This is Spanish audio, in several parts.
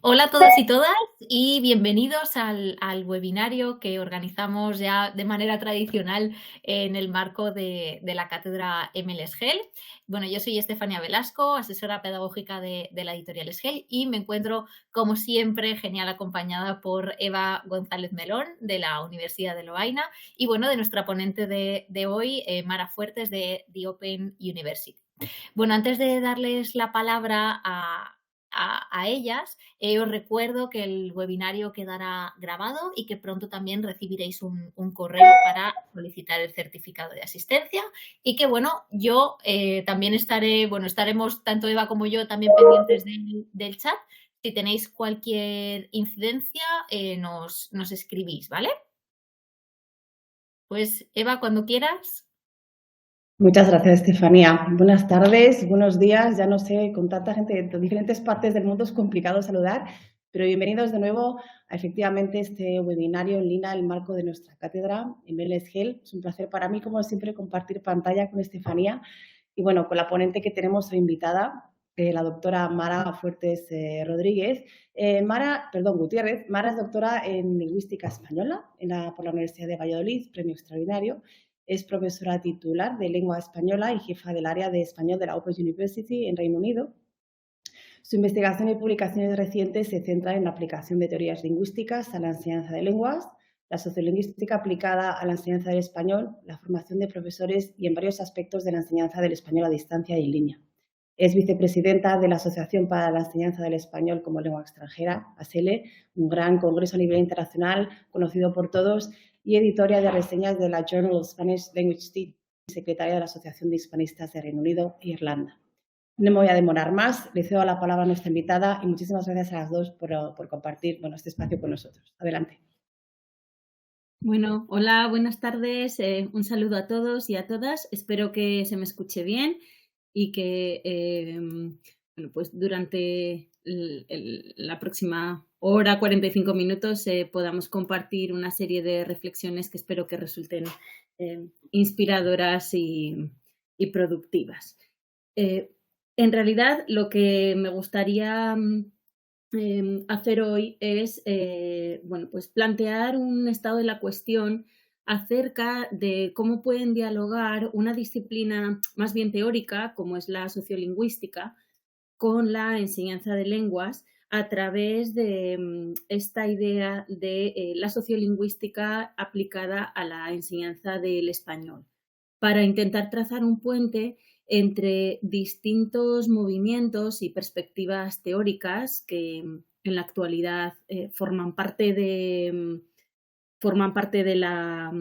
Hola a todos y todas y bienvenidos al webinario que organizamos ya de manera tradicional en el marco de la cátedra ML SGEL. Bueno, yo soy Estefanía Velasco, asesora pedagógica de la editorial SGEL y me encuentro, como siempre, genial acompañada por Eva González Melón de la Universidad de Lovaina y, bueno, de nuestra ponente de hoy, Mara Fuertes de The Open University. Bueno, antes de darles la palabra a ellas, os recuerdo que el webinario quedará grabado y que pronto también recibiréis un correo para solicitar el certificado de asistencia y que, bueno, yo también estaremos tanto Eva como yo también pendientes del chat. Si tenéis cualquier incidencia, nos escribís, ¿vale? Pues Eva, cuando quieras. Muchas gracias, Estefanía. Buenas tardes, buenos días. Ya no sé, con tanta gente de diferentes partes del mundo es complicado saludar, pero bienvenidos de nuevo a efectivamente este webinario en línea, el marco de nuestra cátedra en SGEL. Es un placer para mí, como siempre, compartir pantalla con Estefanía y, bueno, con la ponente que tenemos hoy invitada, la doctora Mara Fuertes Rodríguez. Gutiérrez. Mara es doctora en Lingüística Española por la Universidad de Valladolid, premio extraordinario. Es profesora titular de Lengua Española y jefa del área de español de la Open University en Reino Unido. Su investigación y publicaciones recientes se centran en la aplicación de teorías lingüísticas a la enseñanza de lenguas, la sociolingüística aplicada a la enseñanza del español, la formación de profesores y en varios aspectos de la enseñanza del español a distancia y en línea. Es vicepresidenta de la Asociación para la Enseñanza del Español como Lengua Extranjera, ASELE, un gran congreso a nivel internacional conocido por todos, y editora de reseñas de la Journal of Spanish Language Studies y secretaria de la Asociación de Hispanistas de Reino Unido e Irlanda. No me voy a demorar más, le cedo la palabra a nuestra invitada y muchísimas gracias a las dos por compartir este espacio con nosotros. Adelante. Bueno, hola, buenas tardes. Un saludo a todos y a todas. Espero que se me escuche bien y que pues durante la próxima hora, 45 minutos, podamos compartir una serie de reflexiones que espero que resulten inspiradoras y productivas. En realidad, lo que me gustaría hacer hoy es pues plantear un estado de la cuestión acerca de cómo pueden dialogar una disciplina más bien teórica, como es la sociolingüística, con la enseñanza de lenguas a través de esta idea de la sociolingüística aplicada a la enseñanza del español, para intentar trazar un puente entre distintos movimientos y perspectivas teóricas que en la actualidad forman parte de la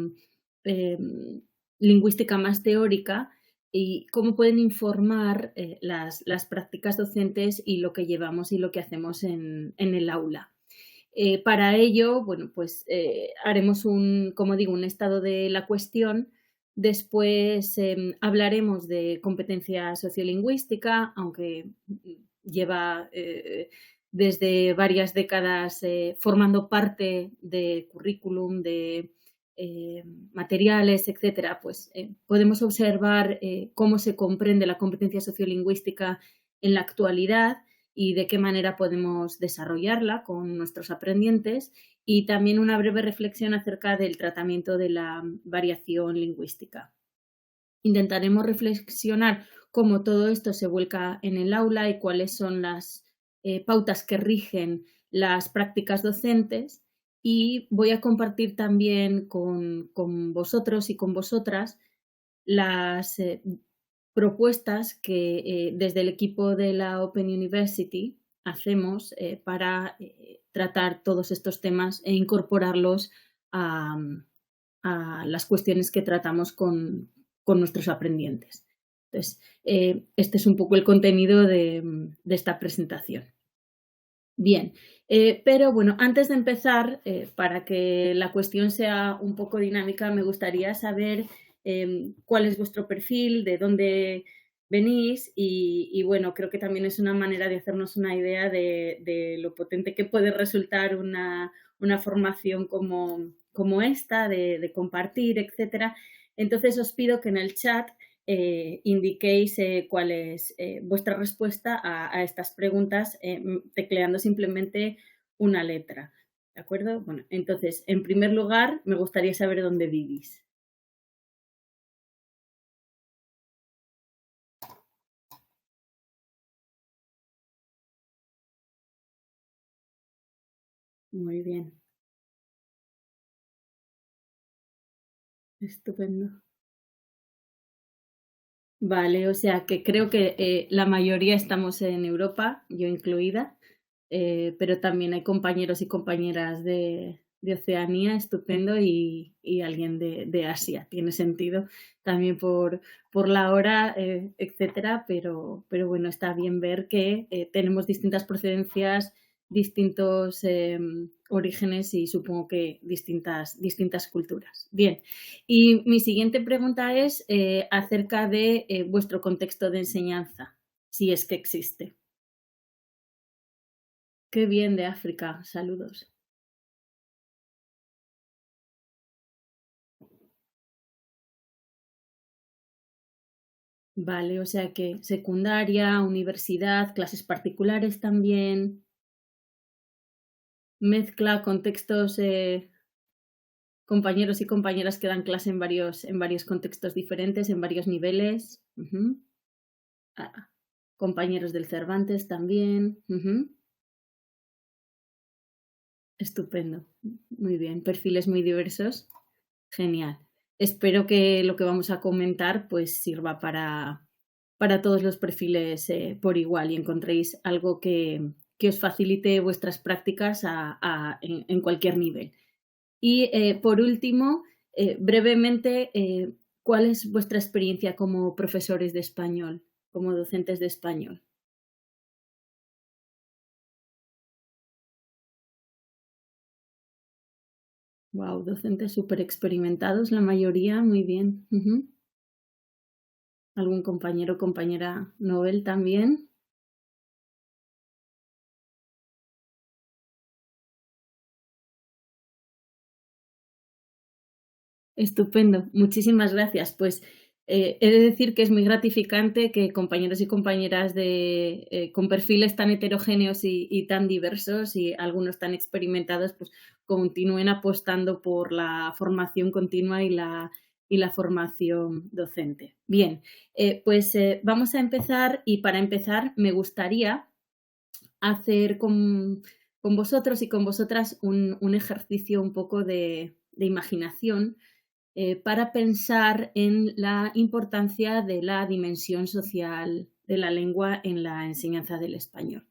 lingüística más teórica y cómo pueden informar las prácticas docentes y lo que llevamos y lo que hacemos en el aula. Para ello, haremos un estado de la cuestión. Después hablaremos de competencia sociolingüística, aunque lleva desde varias décadas formando parte de currículum, de materiales, etcétera. Podemos observar cómo se comprende la competencia sociolingüística en la actualidad y de qué manera podemos desarrollarla con nuestros aprendientes, y también una breve reflexión acerca del tratamiento de la variación lingüística. Intentaremos reflexionar cómo todo esto se vuelca en el aula y cuáles son las pautas que rigen las prácticas docentes, y voy a compartir también con vosotros y con vosotras las propuestas que desde el equipo de la Open University hacemos para tratar todos estos temas e incorporarlos a las cuestiones que tratamos con nuestros aprendientes. Entonces, este es un poco el contenido de esta presentación. Bien, pero bueno, antes de empezar, para que la cuestión sea un poco dinámica, me gustaría saber cuál es vuestro perfil, de dónde venís y bueno, creo que también es una manera de hacernos una idea de lo potente que puede resultar una formación como esta, de compartir, etcétera. Entonces os pido que en el chat indiquéis cuál es vuestra respuesta a estas preguntas tecleando simplemente una letra. ¿De acuerdo? Bueno, entonces, en primer lugar, me gustaría saber dónde vivís. Muy bien. Estupendo. Vale, o sea que creo que la mayoría estamos en Europa, yo incluida, pero también hay compañeros y compañeras de Oceanía, estupendo, y alguien de Asia, tiene sentido también por la hora, etcétera, pero bueno, está bien ver que tenemos distintas procedencias, distintos orígenes y supongo que distintas culturas. Bien, y mi siguiente pregunta es acerca de vuestro contexto de enseñanza, si es que existe. Qué bien, de África, saludos. Vale, o sea que secundaria, universidad, clases particulares también, mezcla contextos, compañeros y compañeras que dan clase en varios contextos diferentes, en varios niveles. Ah, compañeros del Cervantes también. Estupendo, muy bien, perfiles muy diversos. Genial. Espero que lo que vamos a comentar pues sirva para todos los perfiles por igual y encontréis algo que os facilite vuestras prácticas en cualquier nivel. Y por último, brevemente, ¿cuál es vuestra experiencia como profesores de español, como docentes de español? Wow, docentes súper experimentados, la mayoría, muy bien. ¿Algún compañero o compañera Nobel también? Estupendo, muchísimas gracias. Pues he de decir que es muy gratificante que compañeros y compañeras con perfiles tan heterogéneos y tan diversos y algunos tan experimentados, pues continúen apostando por la formación continua y la formación docente. Bien, pues vamos a empezar y para empezar me gustaría hacer con vosotros y con vosotras un ejercicio un poco de imaginación para pensar en la importancia de la dimensión social de la lengua en la enseñanza del español.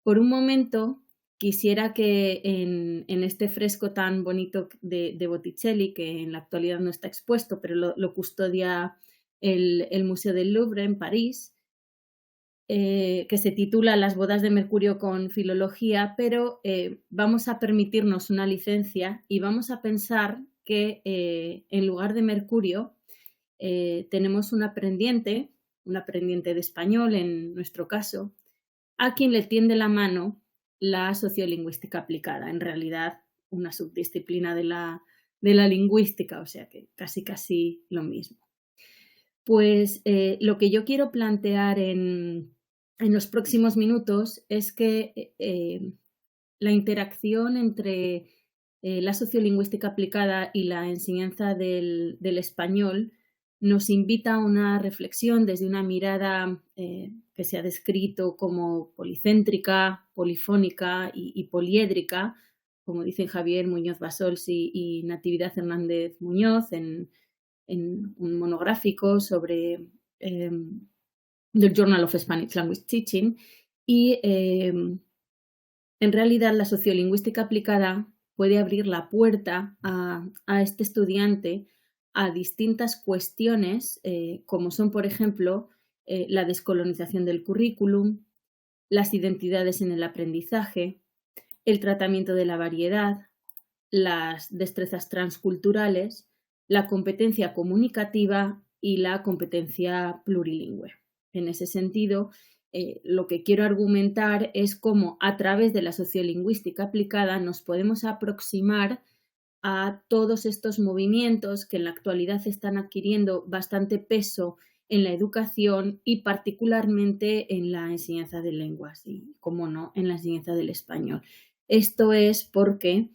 Por un momento, quisiera que en este fresco tan bonito de Botticelli, que en la actualidad no está expuesto, pero lo custodia el Museo del Louvre en París, que se titula Las bodas de Mercurio con filología, pero vamos a permitirnos una licencia y vamos a pensar que en lugar de Mercurio tenemos un aprendiente de español en nuestro caso, a quien le tiende la mano la sociolingüística aplicada, en realidad una subdisciplina de la lingüística, o sea que casi lo mismo. Pues lo que yo quiero plantear en los próximos minutos es que la interacción entre la sociolingüística aplicada y la enseñanza del español nos invita a una reflexión desde una mirada que se ha descrito como policéntrica, polifónica y poliédrica, como dicen Javier Muñoz Basols y Natividad Hernández Muñoz en un monográfico sobre The Journal of Spanish Language Teaching y en realidad la sociolingüística aplicada puede abrir la puerta a este estudiante a distintas cuestiones como son, por ejemplo, la descolonización del currículum, las identidades en el aprendizaje, el tratamiento de la variedad, las destrezas transculturales, la competencia comunicativa y la competencia plurilingüe. En ese sentido, lo que quiero argumentar es cómo a través de la sociolingüística aplicada nos podemos aproximar a todos estos movimientos que en la actualidad están adquiriendo bastante peso en la educación y particularmente en la enseñanza de lenguas y, como no, en la enseñanza del español. Esto es porque,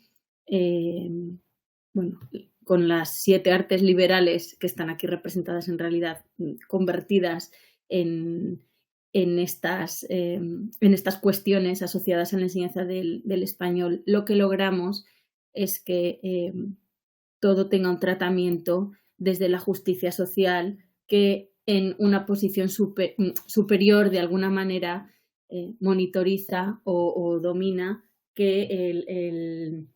bueno, con las 7 artes liberales que están aquí representadas en realidad, convertidas en estas cuestiones asociadas a la enseñanza del español, lo que logramos es que todo tenga un tratamiento desde la justicia social que en una posición superior de alguna manera monitoriza o domina que el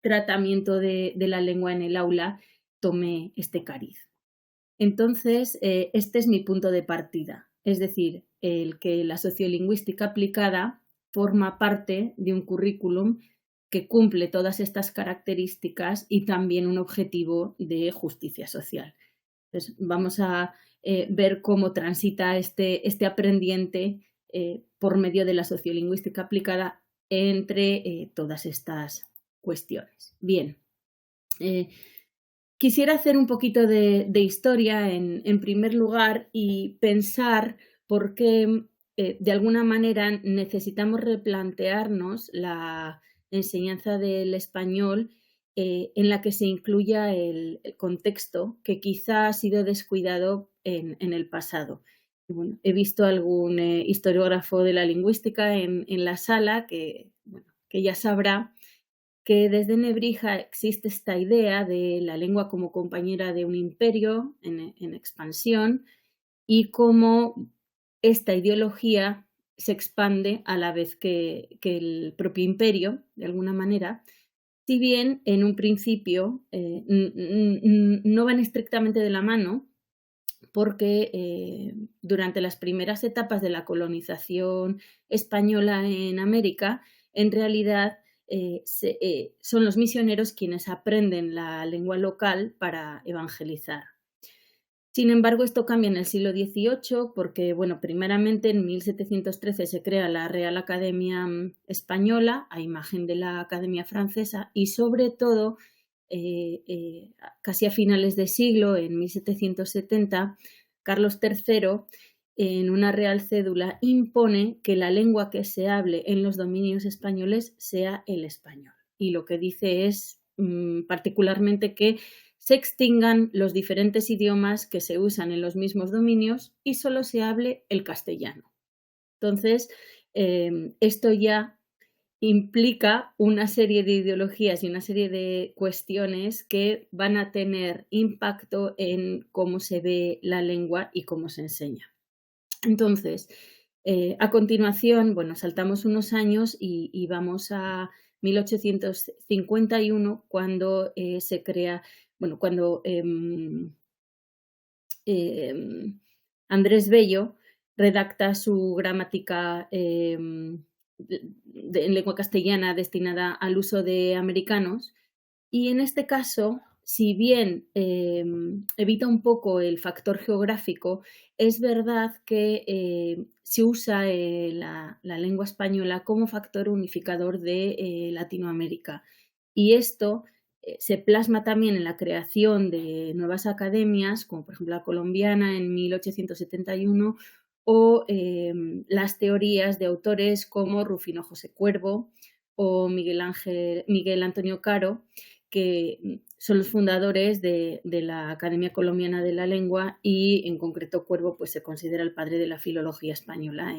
tratamiento de la lengua en el aula tome este cariz. Entonces, este es mi punto de partida, es decir, el que la sociolingüística aplicada forma parte de un currículum que cumple todas estas características y también un objetivo de justicia social. Entonces, vamos a ver cómo transita este aprendiente por medio de la sociolingüística aplicada entre todas estas cuestiones. Bien. Quisiera hacer un poquito de historia en primer lugar y pensar por qué de alguna manera necesitamos replantearnos la enseñanza del español en la que se incluya el contexto que quizá ha sido descuidado en el pasado. Bueno, he visto algún historiógrafo de la lingüística en la sala que ya sabrá que desde Nebrija existe esta idea de la lengua como compañera de un imperio en expansión y cómo esta ideología se expande a la vez que el propio imperio, de alguna manera, si bien en un principio no van estrictamente de la mano, porque durante las primeras etapas de la colonización española en América, en realidad son los misioneros quienes aprenden la lengua local para evangelizar. Sin embargo, esto cambia en el siglo XVIII porque, bueno, primeramente en 1713 se crea la Real Academia Española a imagen de la Academia Francesa y, sobre todo, casi a finales de siglo, en 1770, Carlos III, en una real cédula, impone que la lengua que se hable en los dominios españoles sea el español. Y lo que dice es particularmente que se extingan los diferentes idiomas que se usan en los mismos dominios y solo se hable el castellano. Entonces, esto ya implica una serie de ideologías y una serie de cuestiones que van a tener impacto en cómo se ve la lengua y cómo se enseña. Entonces, a continuación, bueno, saltamos unos años y vamos a 1851, cuando se crea, bueno, cuando Andrés Bello redacta su gramática en lengua castellana destinada al uso de americanos, y en este caso, si bien evita un poco el factor geográfico, es verdad que se usa la lengua española como factor unificador de Latinoamérica. Y esto se plasma también en la creación de nuevas academias, como por ejemplo la colombiana en 1871, o las teorías de autores como Rufino José Cuervo o Miguel Antonio Caro, que son los fundadores de la Academia Colombiana de la Lengua, y en concreto Cuervo pues se considera el padre de la filología española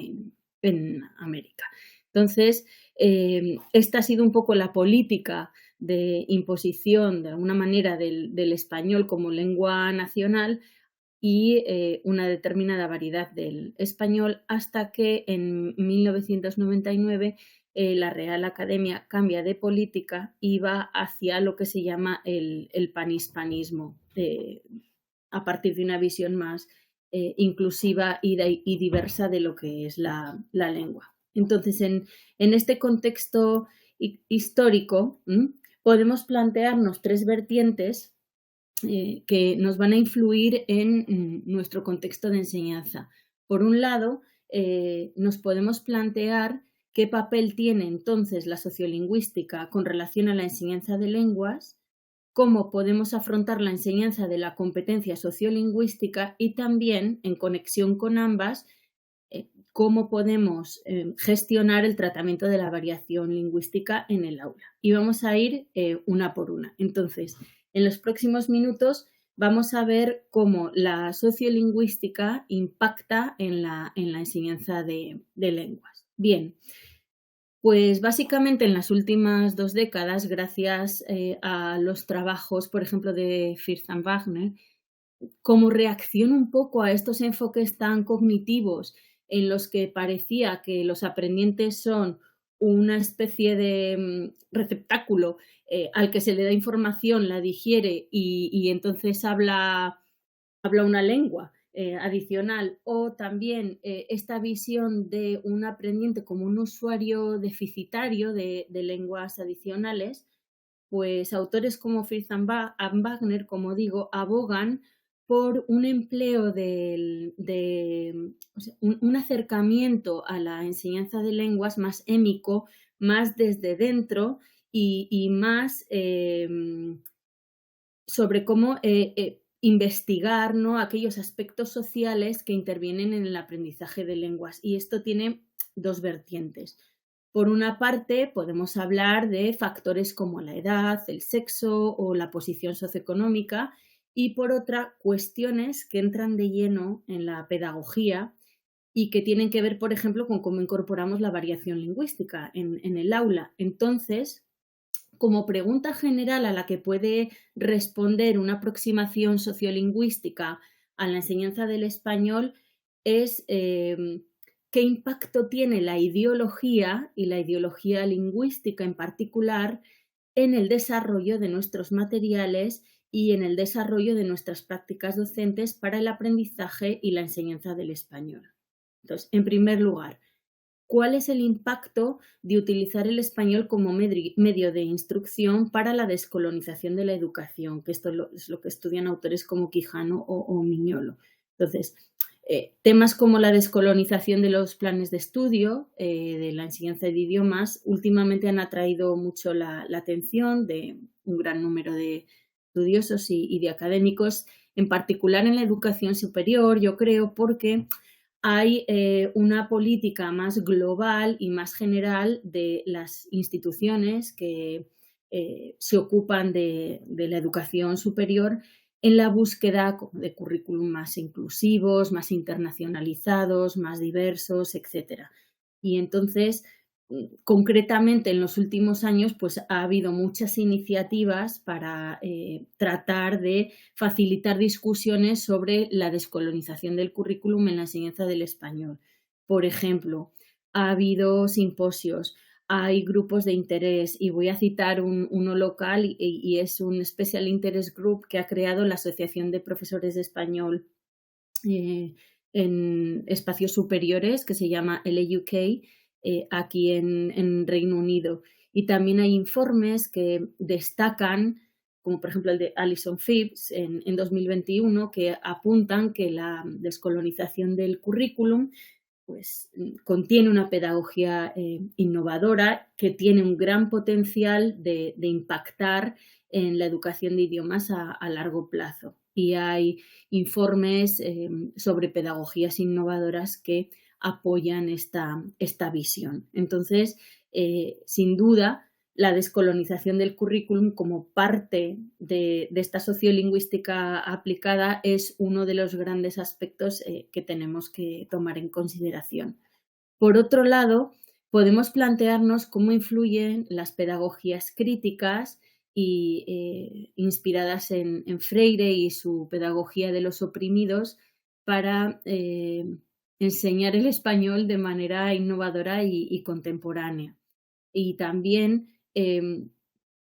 en América. Entonces, esta ha sido un poco la política de imposición de alguna manera del español como lengua nacional y una determinada variedad del español, hasta que en 1999 la Real Academia cambia de política y va hacia lo que se llama el panhispanismo, a partir de una visión más inclusiva y diversa de lo que es la lengua. Entonces, en este contexto histórico, podemos plantearnos 3 vertientes que nos van a influir en nuestro contexto de enseñanza. Por un lado, nos podemos plantear qué papel tiene entonces la sociolingüística con relación a la enseñanza de lenguas, cómo podemos afrontar la enseñanza de la competencia sociolingüística y también, en conexión con ambas, cómo podemos gestionar el tratamiento de la variación lingüística en el aula. Y vamos a ir una por una. Entonces, en los próximos minutos vamos a ver cómo la sociolingüística impacta en la enseñanza de lenguas. Bien, pues básicamente en las últimas 2 décadas, gracias a los trabajos, por ejemplo, de Fürst-Wagner, como reacción un poco a estos enfoques tan cognitivos en los que parecía que los aprendientes son una especie de receptáculo al que se le da información, la digiere y entonces habla una lengua adicional, o también esta visión de un aprendiente como un usuario deficitario de lenguas adicionales, pues autores como Fritz Wagner, como digo, abogan por un empleo o sea, un acercamiento a la enseñanza de lenguas más émico, más desde dentro y más sobre cómo investigar, ¿no?, aquellos aspectos sociales que intervienen en el aprendizaje de lenguas. Y esto tiene 2 vertientes. Por una parte, podemos hablar de factores como la edad, el sexo o la posición socioeconómica, y por otra, cuestiones que entran de lleno en la pedagogía y que tienen que ver, por ejemplo, con cómo incorporamos la variación lingüística en el aula. Entonces, como pregunta general a la que puede responder una aproximación sociolingüística a la enseñanza del español es qué impacto tiene la ideología y la ideología lingüística en particular en el desarrollo de nuestros materiales y en el desarrollo de nuestras prácticas docentes para el aprendizaje y la enseñanza del español. Entonces, en primer lugar, ¿cuál es el impacto de utilizar el español como medio de instrucción para la descolonización de la educación? Que esto es lo que estudian autores como Quijano o Miñolo. Entonces, temas como la descolonización de los planes de estudio, de la enseñanza de idiomas, últimamente han atraído mucho la atención de un gran número de estudiosos y de académicos, en particular en la educación superior, yo creo, porque hay una política más global y más general de las instituciones que se ocupan de la educación superior en la búsqueda de currículum más inclusivos, más internacionalizados, más diversos, etc. Y entonces, concretamente en los últimos años, pues ha habido muchas iniciativas para tratar de facilitar discusiones sobre la descolonización del currículum en la enseñanza del español. Por ejemplo, ha habido simposios, hay grupos de interés y voy a citar uno local y es un Special Interest Group que ha creado la Asociación de Profesores de Español en espacios superiores, que se llama LUK, aquí en Reino Unido. Y también hay informes que destacan, como por ejemplo el de Alison Phipps en 2021, que apuntan que la descolonización del currículum pues, contiene una pedagogía innovadora que tiene un gran potencial de impactar en la educación de idiomas a largo plazo. Y hay informes sobre pedagogías innovadoras que apoyan esta visión. Entonces, sin duda, la descolonización del currículum como parte de esta sociolingüística aplicada es uno de los grandes aspectos que tenemos que tomar en consideración. Por otro lado, podemos plantearnos cómo influyen las pedagogías críticas y inspiradas en Freire y su pedagogía de los oprimidos para enseñar el español de manera innovadora y contemporánea. Y también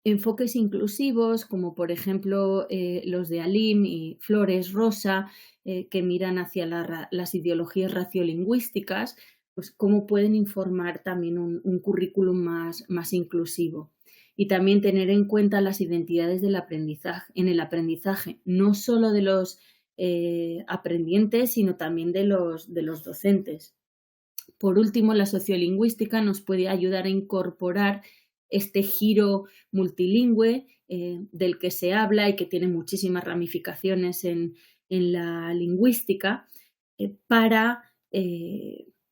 enfoques inclusivos como por ejemplo los de Alim y Flores Rosa, que miran hacia las ideologías raciolingüísticas, pues cómo pueden informar también un currículum más inclusivo. Y también tener en cuenta las identidades del aprendizaje, en el aprendizaje, no solo de los aprendientes, sino también de los docentes. Por último, la sociolingüística nos puede ayudar a incorporar este giro multilingüe del que se habla y que tiene muchísimas ramificaciones en la lingüística, para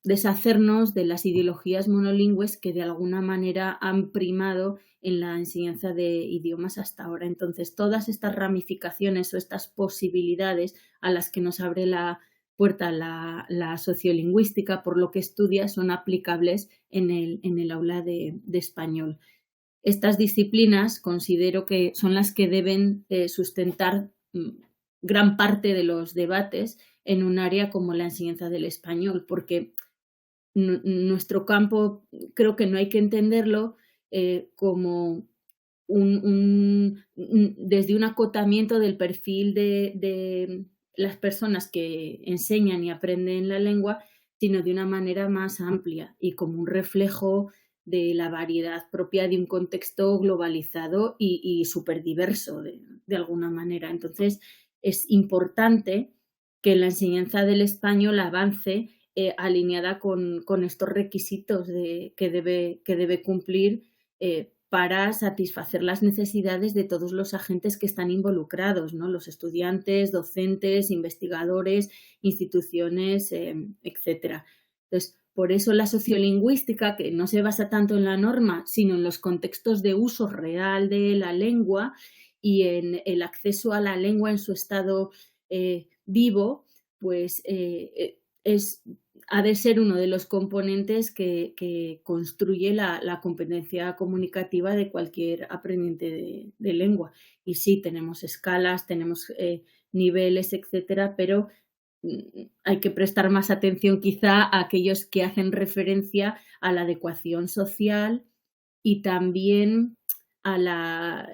deshacernos de las ideologías monolingües que de alguna manera han primado en la enseñanza de idiomas hasta ahora. Entonces, todas estas ramificaciones o estas posibilidades a las que nos abre la puerta la sociolingüística, por lo que estudia, son aplicables en el aula de español. Estas disciplinas considero que son las que deben sustentar gran parte de los debates en un área como la enseñanza del español, porque nuestro campo creo que no hay que entenderlo como desde un acotamiento del perfil de las personas que enseñan y aprenden la lengua, sino de una manera más amplia y como un reflejo de la variedad propia de un contexto globalizado y súper diverso de alguna manera. Entonces, es importante que la enseñanza del español avance alineada con estos requisitos que debe cumplir para satisfacer las necesidades de todos los agentes que están involucrados, ¿no? Los estudiantes, docentes, investigadores, instituciones, etcétera. Entonces, por eso la sociolingüística, que no se basa tanto en la norma, sino en los contextos de uso real de la lengua y en el acceso a la lengua en su estado vivo, pues ha de ser uno de los componentes que construye la competencia comunicativa de cualquier aprendiente de lengua. Y sí, tenemos escalas, tenemos niveles, etcétera, pero hay que prestar más atención quizá a aquellos que hacen referencia a la adecuación social y también a la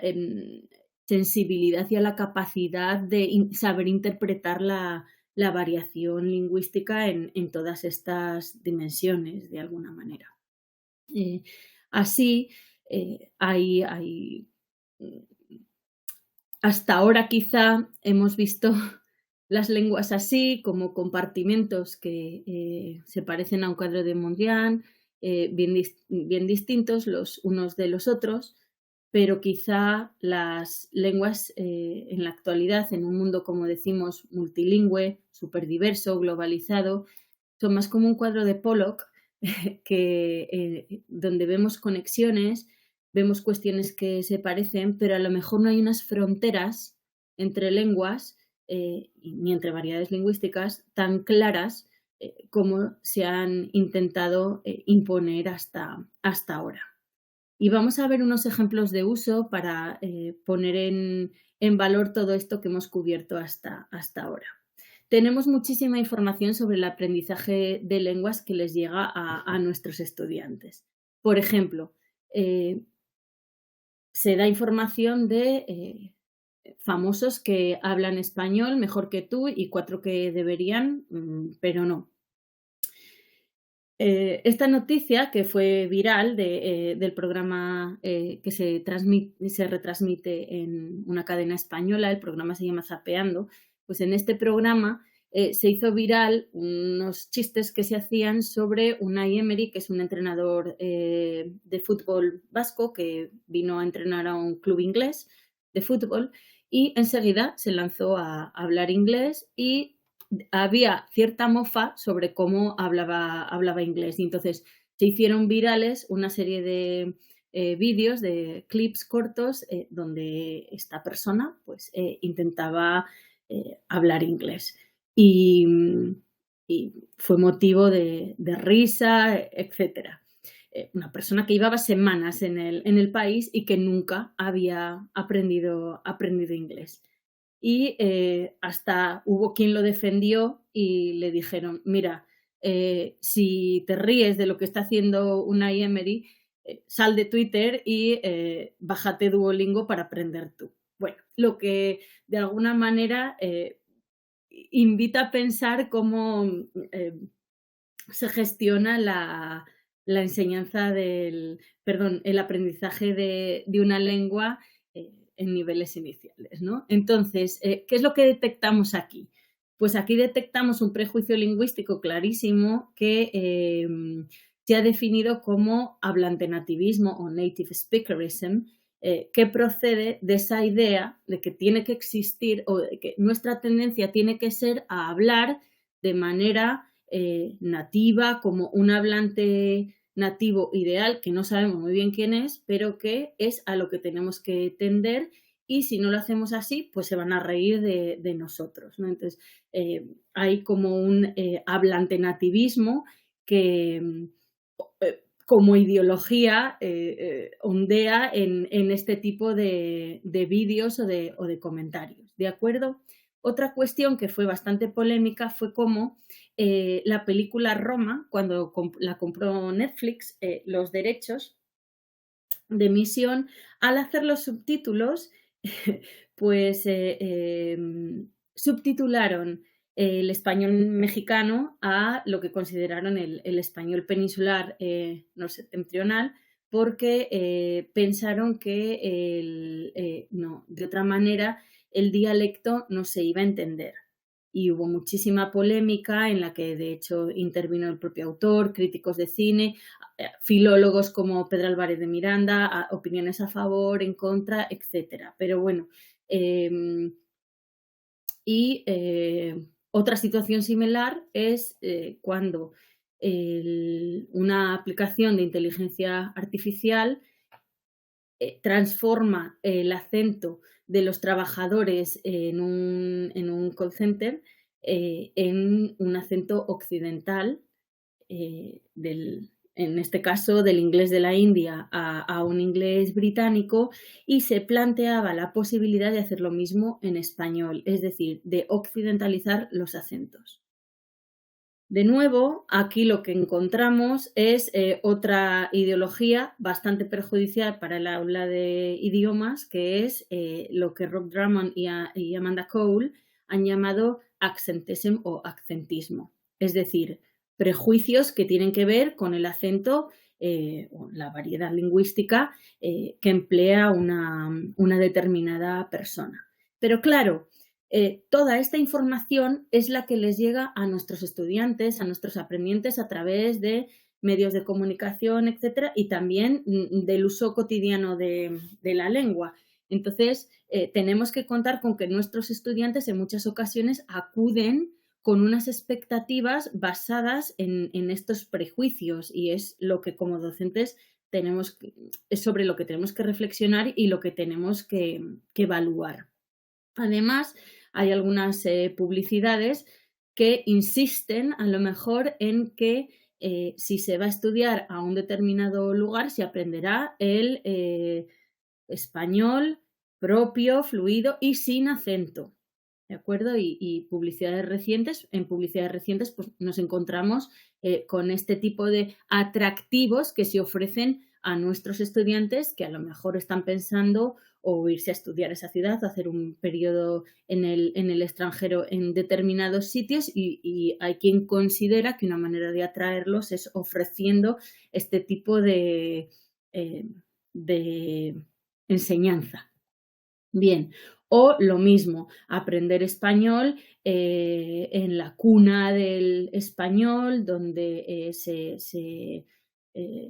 sensibilidad y a la capacidad de saber interpretar la variación lingüística en todas estas dimensiones, de alguna manera. Así, hasta ahora quizá hemos visto las lenguas así, como compartimentos que se parecen a un cuadro de Mondrian, bien distintos los unos de los otros, pero quizá las lenguas en la actualidad, en un mundo, como decimos, multilingüe, superdiverso, globalizado, son más como un cuadro de Pollock donde vemos conexiones, vemos cuestiones que se parecen, pero a lo mejor no hay unas fronteras entre lenguas ni entre variedades lingüísticas tan claras como se han intentado imponer hasta ahora. Y vamos a ver unos ejemplos de uso para poner en valor todo esto que hemos cubierto hasta ahora. Tenemos muchísima información sobre el aprendizaje de lenguas que les llega a nuestros estudiantes. Por ejemplo, se da información de famosos que hablan español mejor que tú y 4 que deberían, pero no. Esta noticia, que fue viral del programa que se retransmite en una cadena española, el programa se llama Zapeando, pues en este programa se hizo viral unos chistes que se hacían sobre Unai Emery, que es un entrenador de fútbol vasco que vino a entrenar a un club inglés de fútbol y enseguida se lanzó a hablar inglés y había cierta mofa sobre cómo hablaba inglés. Y entonces se hicieron virales una serie de vídeos, de clips cortos, donde esta persona pues, intentaba hablar inglés. Y fue motivo de risa, etcétera. Una persona que llevaba semanas en el país y que nunca había aprendido inglés. Y hasta hubo quien lo defendió y le dijeron, mira, si te ríes de lo que está haciendo Unai Emery, sal de Twitter y bájate Duolingo para aprender tú. Bueno, lo que de alguna manera invita a pensar cómo se gestiona la enseñanza el aprendizaje de una lengua en niveles iniciales, ¿no? Entonces, ¿qué es lo que detectamos aquí? Pues aquí detectamos un prejuicio lingüístico clarísimo que se ha definido como hablante nativismo o native speakerism, que procede de esa idea de que tiene que existir o de que nuestra tendencia tiene que ser a hablar de manera nativa, como un hablante nativo ideal, que no sabemos muy bien quién es, pero que es a lo que tenemos que tender, y si no lo hacemos así, pues se van a reír de nosotros, ¿no? Entonces, hay como un hablante nativismo que como ideología ondea en este tipo de vídeos o de comentarios, ¿de acuerdo? Otra cuestión que fue bastante polémica fue cómo la película Roma, cuando la compró Netflix, los derechos de emisión, al hacer los subtítulos, pues subtitularon el español mexicano a lo que consideraron el español peninsular no septentrional, porque pensaron que no, de otra manera el dialecto no se iba a entender. Y hubo muchísima polémica en la que de hecho intervino el propio autor, críticos de cine, filólogos como Pedro Álvarez de Miranda, opiniones a favor, en contra, etcétera. Pero bueno, otra situación similar es cuando una aplicación de inteligencia artificial transforma el acento de los trabajadores en un call center en un acento occidental, en este caso del inglés de la India a un inglés británico, y se planteaba la posibilidad de hacer lo mismo en español, es decir, de occidentalizar los acentos. De nuevo, aquí lo que encontramos es otra ideología bastante perjudicial para el aula de idiomas, que es lo que Rob Drummond y Amanda Cole han llamado accentism o accentismo, es decir, prejuicios que tienen que ver con el acento o la variedad lingüística que emplea una determinada persona. Pero claro, toda esta información es la que les llega a nuestros estudiantes, a nuestros aprendientes a través de medios de comunicación, etcétera, y también del uso cotidiano de la lengua. Entonces, tenemos que contar con que nuestros estudiantes en muchas ocasiones acuden con unas expectativas basadas en estos prejuicios, y es lo que como docentes es sobre lo que tenemos que reflexionar y lo que tenemos que evaluar. Además, hay algunas publicidades que insisten a lo mejor en que si se va a estudiar a un determinado lugar se aprenderá el español propio, fluido y sin acento. ¿De acuerdo? Y publicidades recientes, en publicidades recientes pues, nos encontramos con este tipo de atractivos que se ofrecen a nuestros estudiantes que a lo mejor están pensando o irse a estudiar a esa ciudad, hacer un periodo en el extranjero en determinados sitios, y hay quien considera que una manera de atraerlos es ofreciendo este tipo de enseñanza. Bien, o lo mismo, aprender español en la cuna del español, donde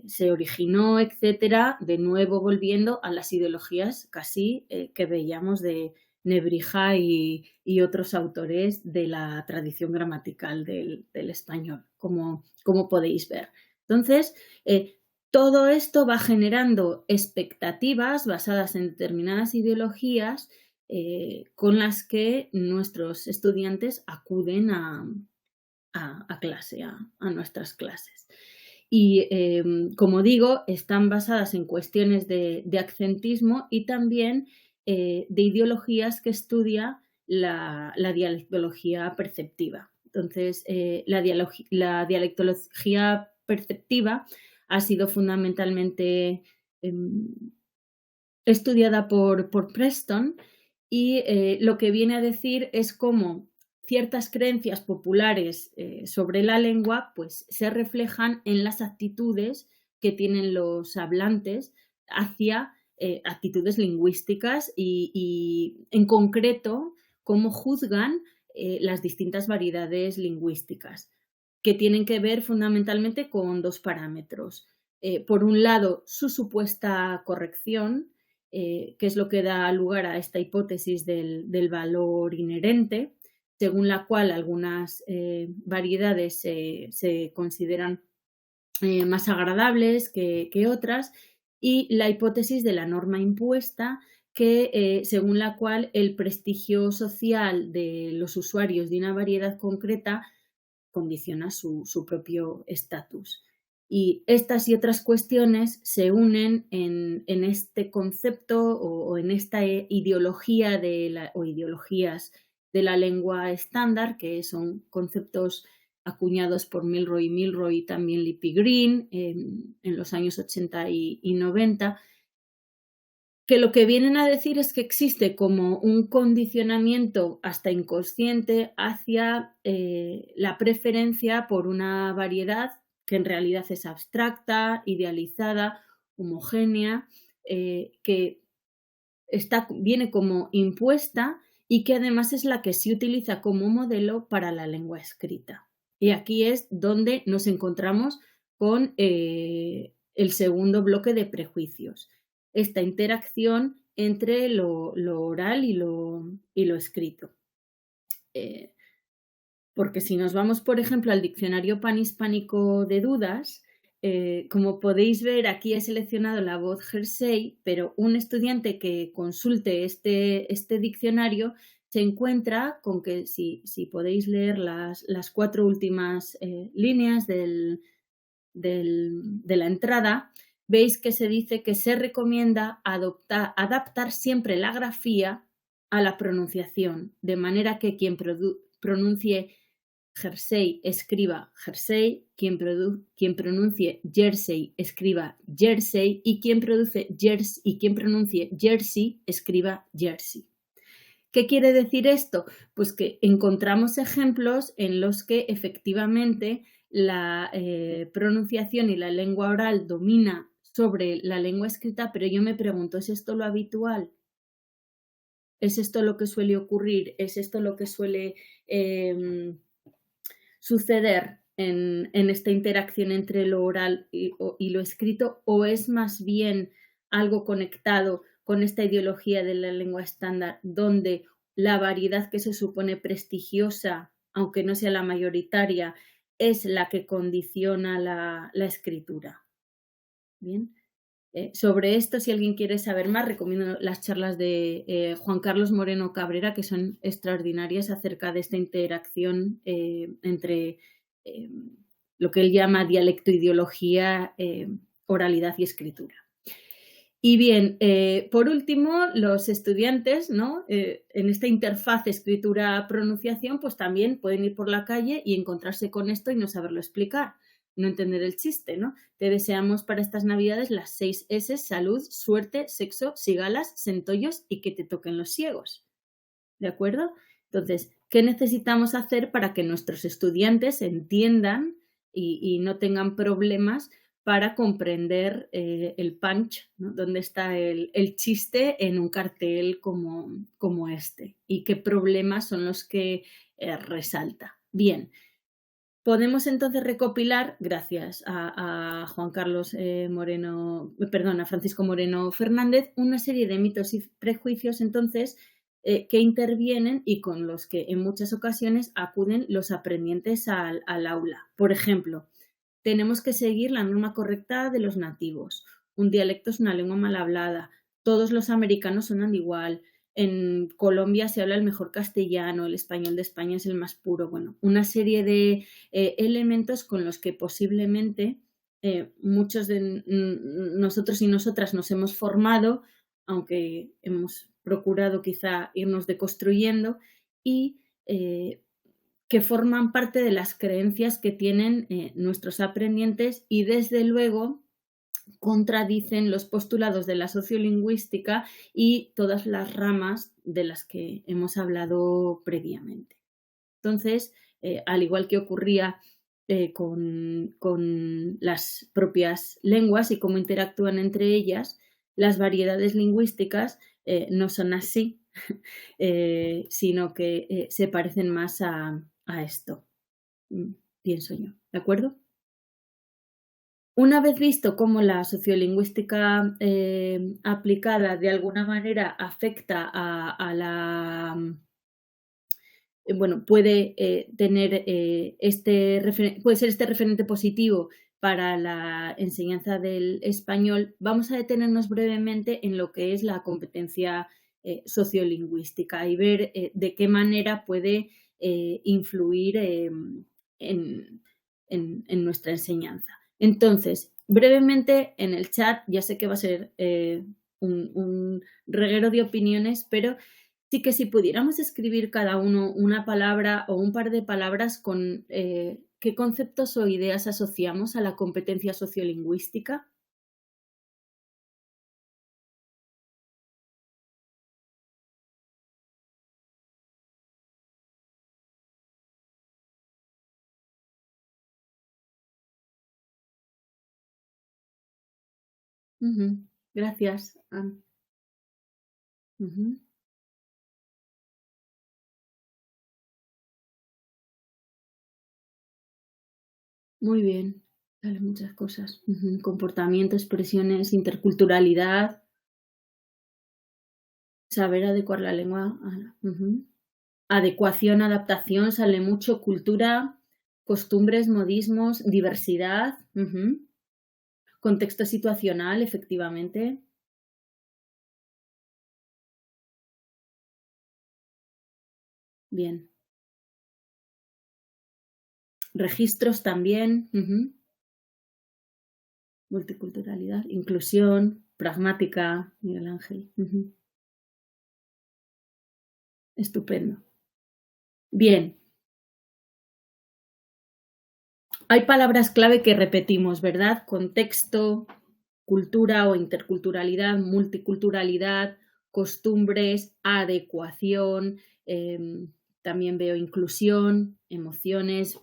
se originó, etcétera, de nuevo volviendo a las ideologías casi que veíamos de Nebrija y otros autores de la tradición gramatical del español, como podéis ver. Entonces, todo esto va generando expectativas basadas en determinadas ideologías con las que nuestros estudiantes acuden a clase, a nuestras clases. Y, como digo, están basadas en cuestiones de accentismo y también de ideologías que estudia la dialectología perceptiva. Entonces, la dialectología perceptiva ha sido fundamentalmente estudiada por Preston, y lo que viene a decir es cómo ciertas creencias populares sobre la lengua pues, se reflejan en las actitudes que tienen los hablantes hacia actitudes lingüísticas y en concreto, cómo juzgan las distintas variedades lingüísticas. que tienen que ver fundamentalmente con dos parámetros. Por un lado, su supuesta corrección, que es lo que da lugar a esta hipótesis del valor inherente, según la cual algunas variedades se consideran más agradables que otras, y la hipótesis de la norma impuesta, que según la cual el prestigio social de los usuarios de una variedad concreta condiciona su propio estatus. Y estas y otras cuestiones se unen en este concepto o en esta ideología o ideologías de la lengua estándar, que son conceptos acuñados por Milroy y también Lippy Green en los años 80 y 90, que lo que vienen a decir es que existe como un condicionamiento hasta inconsciente hacia la preferencia por una variedad que en realidad es abstracta, idealizada, homogénea, que viene como impuesta y que además es la que se utiliza como modelo para la lengua escrita. Y aquí es donde nos encontramos con el segundo bloque de prejuicios. Esta interacción entre lo oral y lo escrito. Porque si nos vamos, por ejemplo, al diccionario panhispánico de dudas, como podéis ver, aquí he seleccionado la voz Jersey, pero un estudiante que consulte este diccionario se encuentra con que, si podéis leer las 4 últimas líneas de la entrada, veis que se dice que se recomienda adaptar siempre la grafía a la pronunciación, de manera que quien pronuncie Jersey escriba Jersey, quien pronuncie Jersey escriba Jersey y quien pronuncie Jersey escriba Jersey. ¿Qué quiere decir esto? Pues que encontramos ejemplos en los que efectivamente la pronunciación y la lengua oral domina sobre la lengua escrita, pero yo me pregunto, ¿es esto lo habitual? ¿Es esto lo que suele ocurrir? ¿Es esto lo que suele suceder en esta interacción entre lo oral y lo escrito? ¿O es más bien algo conectado con esta ideología de la lengua estándar, donde la variedad que se supone prestigiosa, aunque no sea la mayoritaria, es la que condiciona la escritura? Bien. Sobre esto, si alguien quiere saber más, recomiendo las charlas de Juan Carlos Moreno Cabrera, que son extraordinarias acerca de esta interacción entre lo que él llama dialecto, ideología, oralidad y escritura. Y bien, por último, los estudiantes, ¿no? En esta interfaz escritura-pronunciación, pues también pueden ir por la calle y encontrarse con esto y no saberlo explicar, no entender el chiste, ¿no? Te deseamos para estas Navidades las 6 S: salud, suerte, sexo, cigalas, centollos y que te toquen los ciegos. ¿De acuerdo? Entonces, ¿qué necesitamos hacer para que nuestros estudiantes entiendan y no tengan problemas para comprender el punch, ¿no? Dónde está el chiste en un cartel como este y qué problemas son los que resalta? Bien. Podemos entonces recopilar, gracias a Juan Carlos a Francisco Moreno Fernández, una serie de mitos y prejuicios entonces que intervienen y con los que en muchas ocasiones acuden los aprendientes al aula. Por ejemplo, tenemos que seguir la norma correcta de los nativos. Un dialecto es una lengua mal hablada. Todos los americanos suenan igual. En Colombia se habla el mejor castellano, el español de España es el más puro. Bueno, una serie de elementos con los que posiblemente muchos de nosotros y nosotras nos hemos formado, aunque hemos procurado quizá irnos deconstruyendo, y que forman parte de las creencias que tienen nuestros aprendientes y desde luego contradicen los postulados de la sociolingüística y todas las ramas de las que hemos hablado previamente. Entonces, al igual que ocurría con las propias lenguas y cómo interactúan entre ellas, las variedades lingüísticas no son así, sino que se parecen más a esto. pienso yo, ¿de acuerdo? Una vez visto cómo la sociolingüística aplicada de alguna manera afecta a la bueno, puede tener puede ser este referente positivo para la enseñanza del español, vamos a detenernos brevemente en lo que es la competencia sociolingüística y ver de qué manera puede influir en nuestra enseñanza. Entonces, brevemente en el chat, ya sé que va a ser un reguero de opiniones, pero sí que si pudiéramos escribir cada uno una palabra o un par de palabras con qué conceptos o ideas asociamos a la competencia sociolingüística. Gracias, Ann. Muy bien. Vale, muchas cosas. Comportamiento, expresiones, interculturalidad, saber adecuar la lengua. Adecuación, adaptación, sale mucho. Cultura, costumbres, modismos, diversidad. Contexto situacional, efectivamente. Bien. Registros también. Multiculturalidad, inclusión, pragmática, Miguel Ángel. Estupendo. Bien. Hay palabras clave que repetimos, ¿verdad? Contexto, cultura o interculturalidad, multiculturalidad, costumbres, adecuación, también veo inclusión, emociones,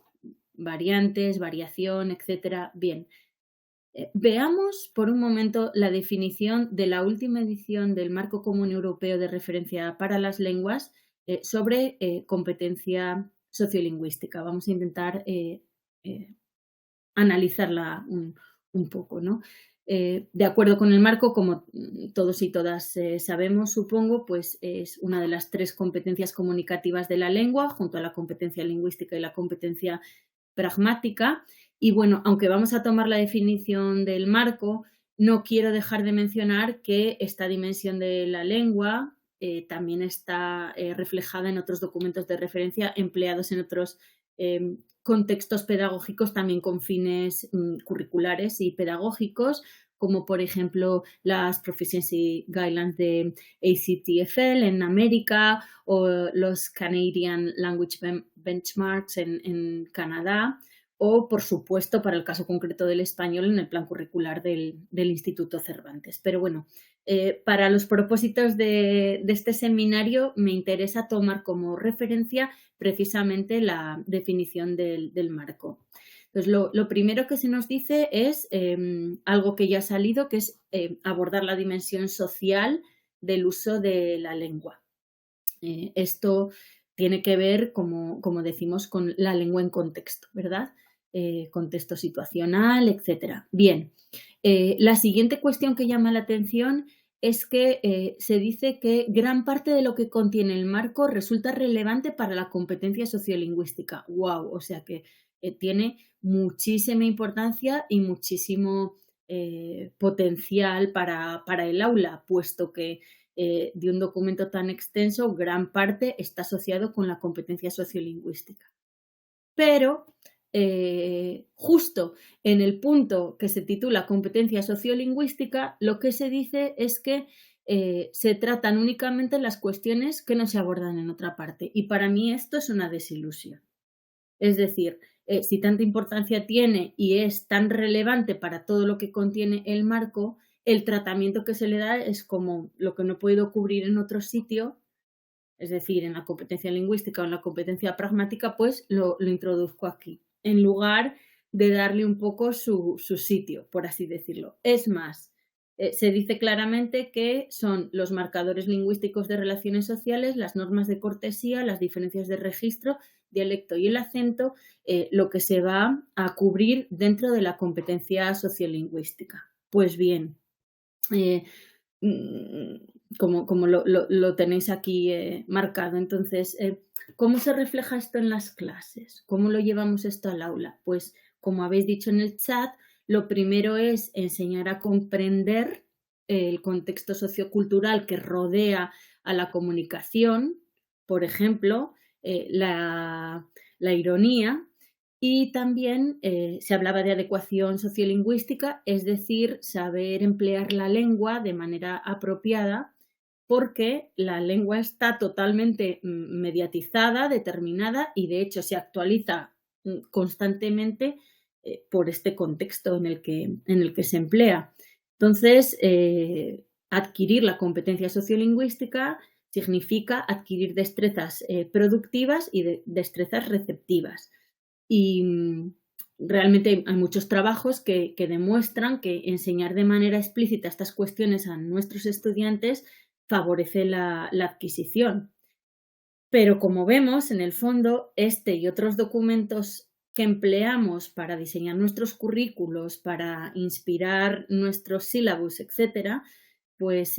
variantes, variación, etcétera. Bien. Veamos por un momento la definición de la última edición del Marco Común Europeo de Referencia para las Lenguas sobre competencia sociolingüística. Vamos a intentar analizarla un poco, ¿no? De acuerdo con el marco, como todos y todas sabemos, supongo, pues es una de las 3 competencias comunicativas de la lengua, junto a la competencia lingüística y la competencia pragmática. Y bueno, aunque vamos a tomar la definición del marco, no quiero dejar de mencionar que esta dimensión de la lengua también está reflejada en otros documentos de referencia empleados en otros contextos pedagógicos, también con fines curriculares y pedagógicos, como por ejemplo las Proficiency Guidelines de ACTFL en América o los Canadian Language Benchmarks en Canadá, o, por supuesto, para el caso concreto del español, en el plan curricular del Instituto Cervantes. Pero bueno, para los propósitos de este seminario me interesa tomar como referencia precisamente la definición del marco. Entonces, lo primero que se nos dice es algo que ya ha salido, que es abordar la dimensión social del uso de la lengua. Esto tiene que ver, como decimos, con la lengua en contexto, ¿verdad? Contexto situacional, etcétera. Bien, la siguiente cuestión que llama la atención es que se dice que gran parte de lo que contiene el marco resulta relevante para la competencia sociolingüística. ¡Wow! O sea que tiene muchísima importancia y muchísimo potencial para el aula, puesto que de un documento tan extenso, gran parte está asociado con la competencia sociolingüística. Pero justo en el punto que se titula competencia sociolingüística, lo que se dice es que se tratan únicamente las cuestiones que no se abordan en otra parte. Y para mí esto es una desilusión. Es decir, si tanta importancia tiene y es tan relevante para todo lo que contiene el marco, el tratamiento que se le da es como lo que no he podido cubrir en otro sitio, es decir, en la competencia lingüística o en la competencia pragmática, pues lo introduzco aquí, en lugar de darle un poco su sitio, por así decirlo. Es más, se dice claramente que son los marcadores lingüísticos de relaciones sociales, las normas de cortesía, las diferencias de registro dialecto y el acento, lo que se va a cubrir dentro de la competencia sociolingüística. Pues bien, como lo tenéis aquí marcado. Entonces, ¿cómo se refleja esto en las clases? ¿Cómo lo llevamos esto al aula? Pues, como habéis dicho en el chat, lo primero es enseñar a comprender el contexto sociocultural que rodea a la comunicación, por ejemplo, la ironía, y también se hablaba de adecuación sociolingüística, es decir, saber emplear la lengua de manera apropiada, porque la lengua está totalmente mediatizada, determinada y de hecho se actualiza constantemente por este contexto en el que se emplea. Entonces, adquirir la competencia sociolingüística significa adquirir destrezas productivas y destrezas receptivas. Y realmente hay muchos trabajos que demuestran que enseñar de manera explícita estas cuestiones a nuestros estudiantes favorece la adquisición. Pero como vemos, en el fondo, este y otros documentos que empleamos para diseñar nuestros currículos, para inspirar nuestros sílabus, etcétera, pues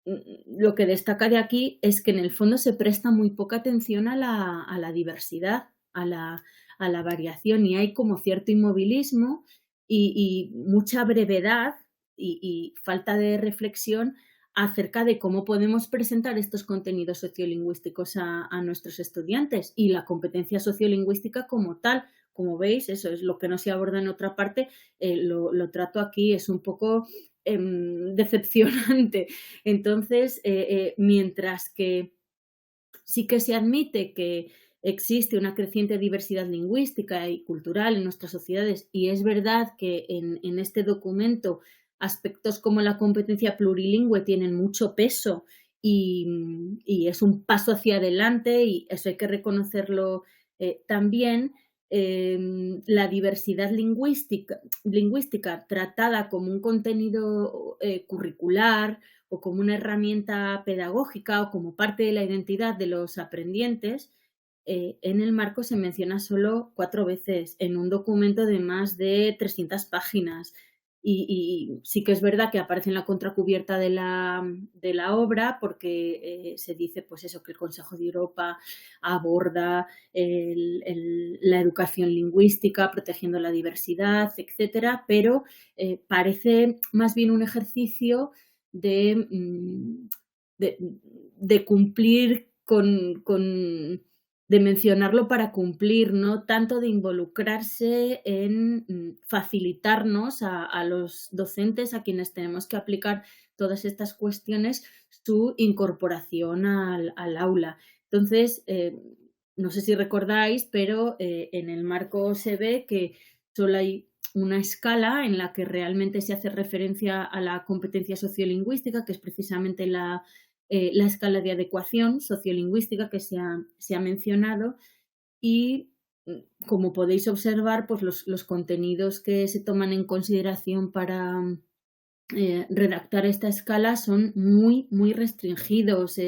lo que destaca de aquí es que en el fondo se presta muy poca atención a la diversidad, a la variación, y hay como cierto inmovilismo y mucha brevedad y falta de reflexión acerca de cómo podemos presentar estos contenidos sociolingüísticos a nuestros estudiantes y la competencia sociolingüística como tal. Como veis, eso es lo que no se aborda en otra parte, lo trato aquí, es un poco decepcionante. Entonces, mientras que sí que se admite que existe una creciente diversidad lingüística y cultural en nuestras sociedades, y es verdad que en este documento aspectos como la competencia plurilingüe tienen mucho peso y es un paso hacia adelante, y eso hay que reconocerlo también. La diversidad lingüística tratada como un contenido curricular o como una herramienta pedagógica o como parte de la identidad de los aprendientes, en el marco se menciona solo 4 veces en un documento de más de 300 páginas. Y sí que es verdad que aparece en la contracubierta de la obra, porque se dice pues eso, que el Consejo de Europa aborda la educación lingüística, protegiendo la diversidad, etcétera, pero parece más bien un ejercicio de cumplir de mencionarlo para cumplir, no tanto de involucrarse en facilitarnos a los docentes, a quienes tenemos que aplicar todas estas cuestiones, su incorporación al aula. Entonces, no sé si recordáis, pero en el marco se ve que solo hay una escala en la que realmente se hace referencia a la competencia sociolingüística, que es precisamente la escala de adecuación sociolingüística que se ha mencionado, y como podéis observar, pues los contenidos que se toman en consideración para redactar esta escala son muy, muy restringidos,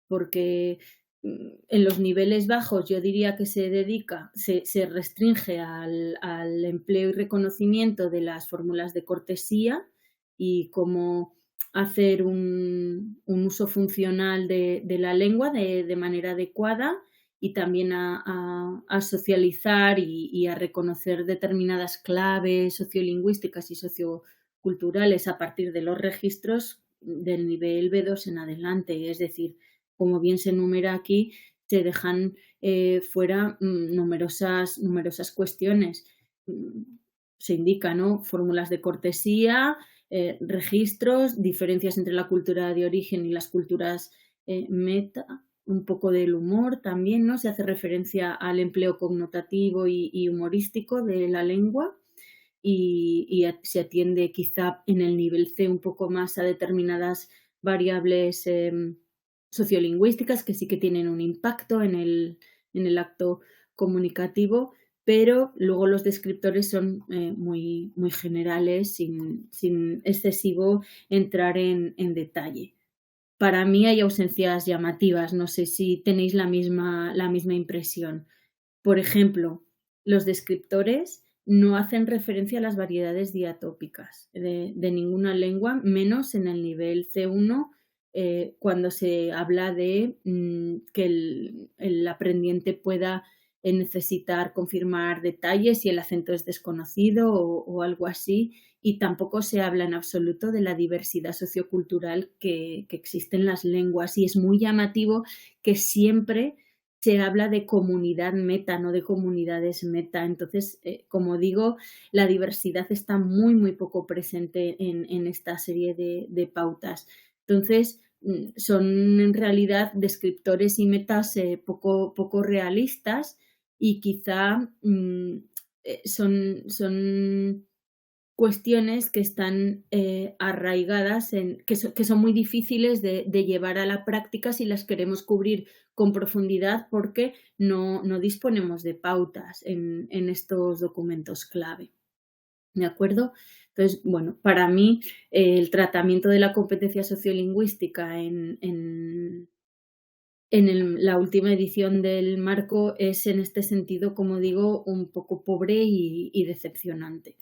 porque en los niveles bajos yo diría que se restringe al empleo y reconocimiento de las fórmulas de cortesía y cómo hacer un uso funcional de la lengua de manera adecuada, y también a socializar y a reconocer determinadas claves sociolingüísticas y socioculturales a partir de los registros del nivel B2 en adelante. Es decir, como bien se enumera aquí, se dejan fuera numerosas cuestiones. Se indica, ¿no?, fórmulas de cortesía, registros, diferencias entre la cultura de origen y las culturas meta, un poco del humor también, ¿no? Se hace referencia al empleo connotativo y humorístico de la lengua, y se atiende quizá en el nivel C un poco más a determinadas variables sociolingüísticas que sí que tienen un impacto en el acto comunicativo, pero luego los descriptores son muy, muy generales, sin excesivo entrar en detalle. Para mí hay ausencias llamativas, no sé si tenéis la misma impresión. Por ejemplo, los descriptores no hacen referencia a las variedades diatópicas de ninguna lengua, menos en el nivel C1, cuando se habla de que el aprendiente pueda necesitar confirmar detalles si el acento es desconocido o algo así, y tampoco se habla en absoluto de la diversidad sociocultural que existe en las lenguas, y es muy llamativo que siempre se habla de comunidad meta, no de comunidades meta. Entonces, como digo, la diversidad está muy, muy poco presente en esta serie de pautas. Entonces, son en realidad descriptores y metas poco realistas, y quizá son cuestiones que están arraigadas, que son muy difíciles de llevar a la práctica si las queremos cubrir con profundidad, porque no disponemos de pautas en estos documentos clave. ¿De acuerdo? Entonces, bueno, para mí el tratamiento de la competencia sociolingüística en la última edición del marco es, en este sentido, como digo, un poco pobre y decepcionante.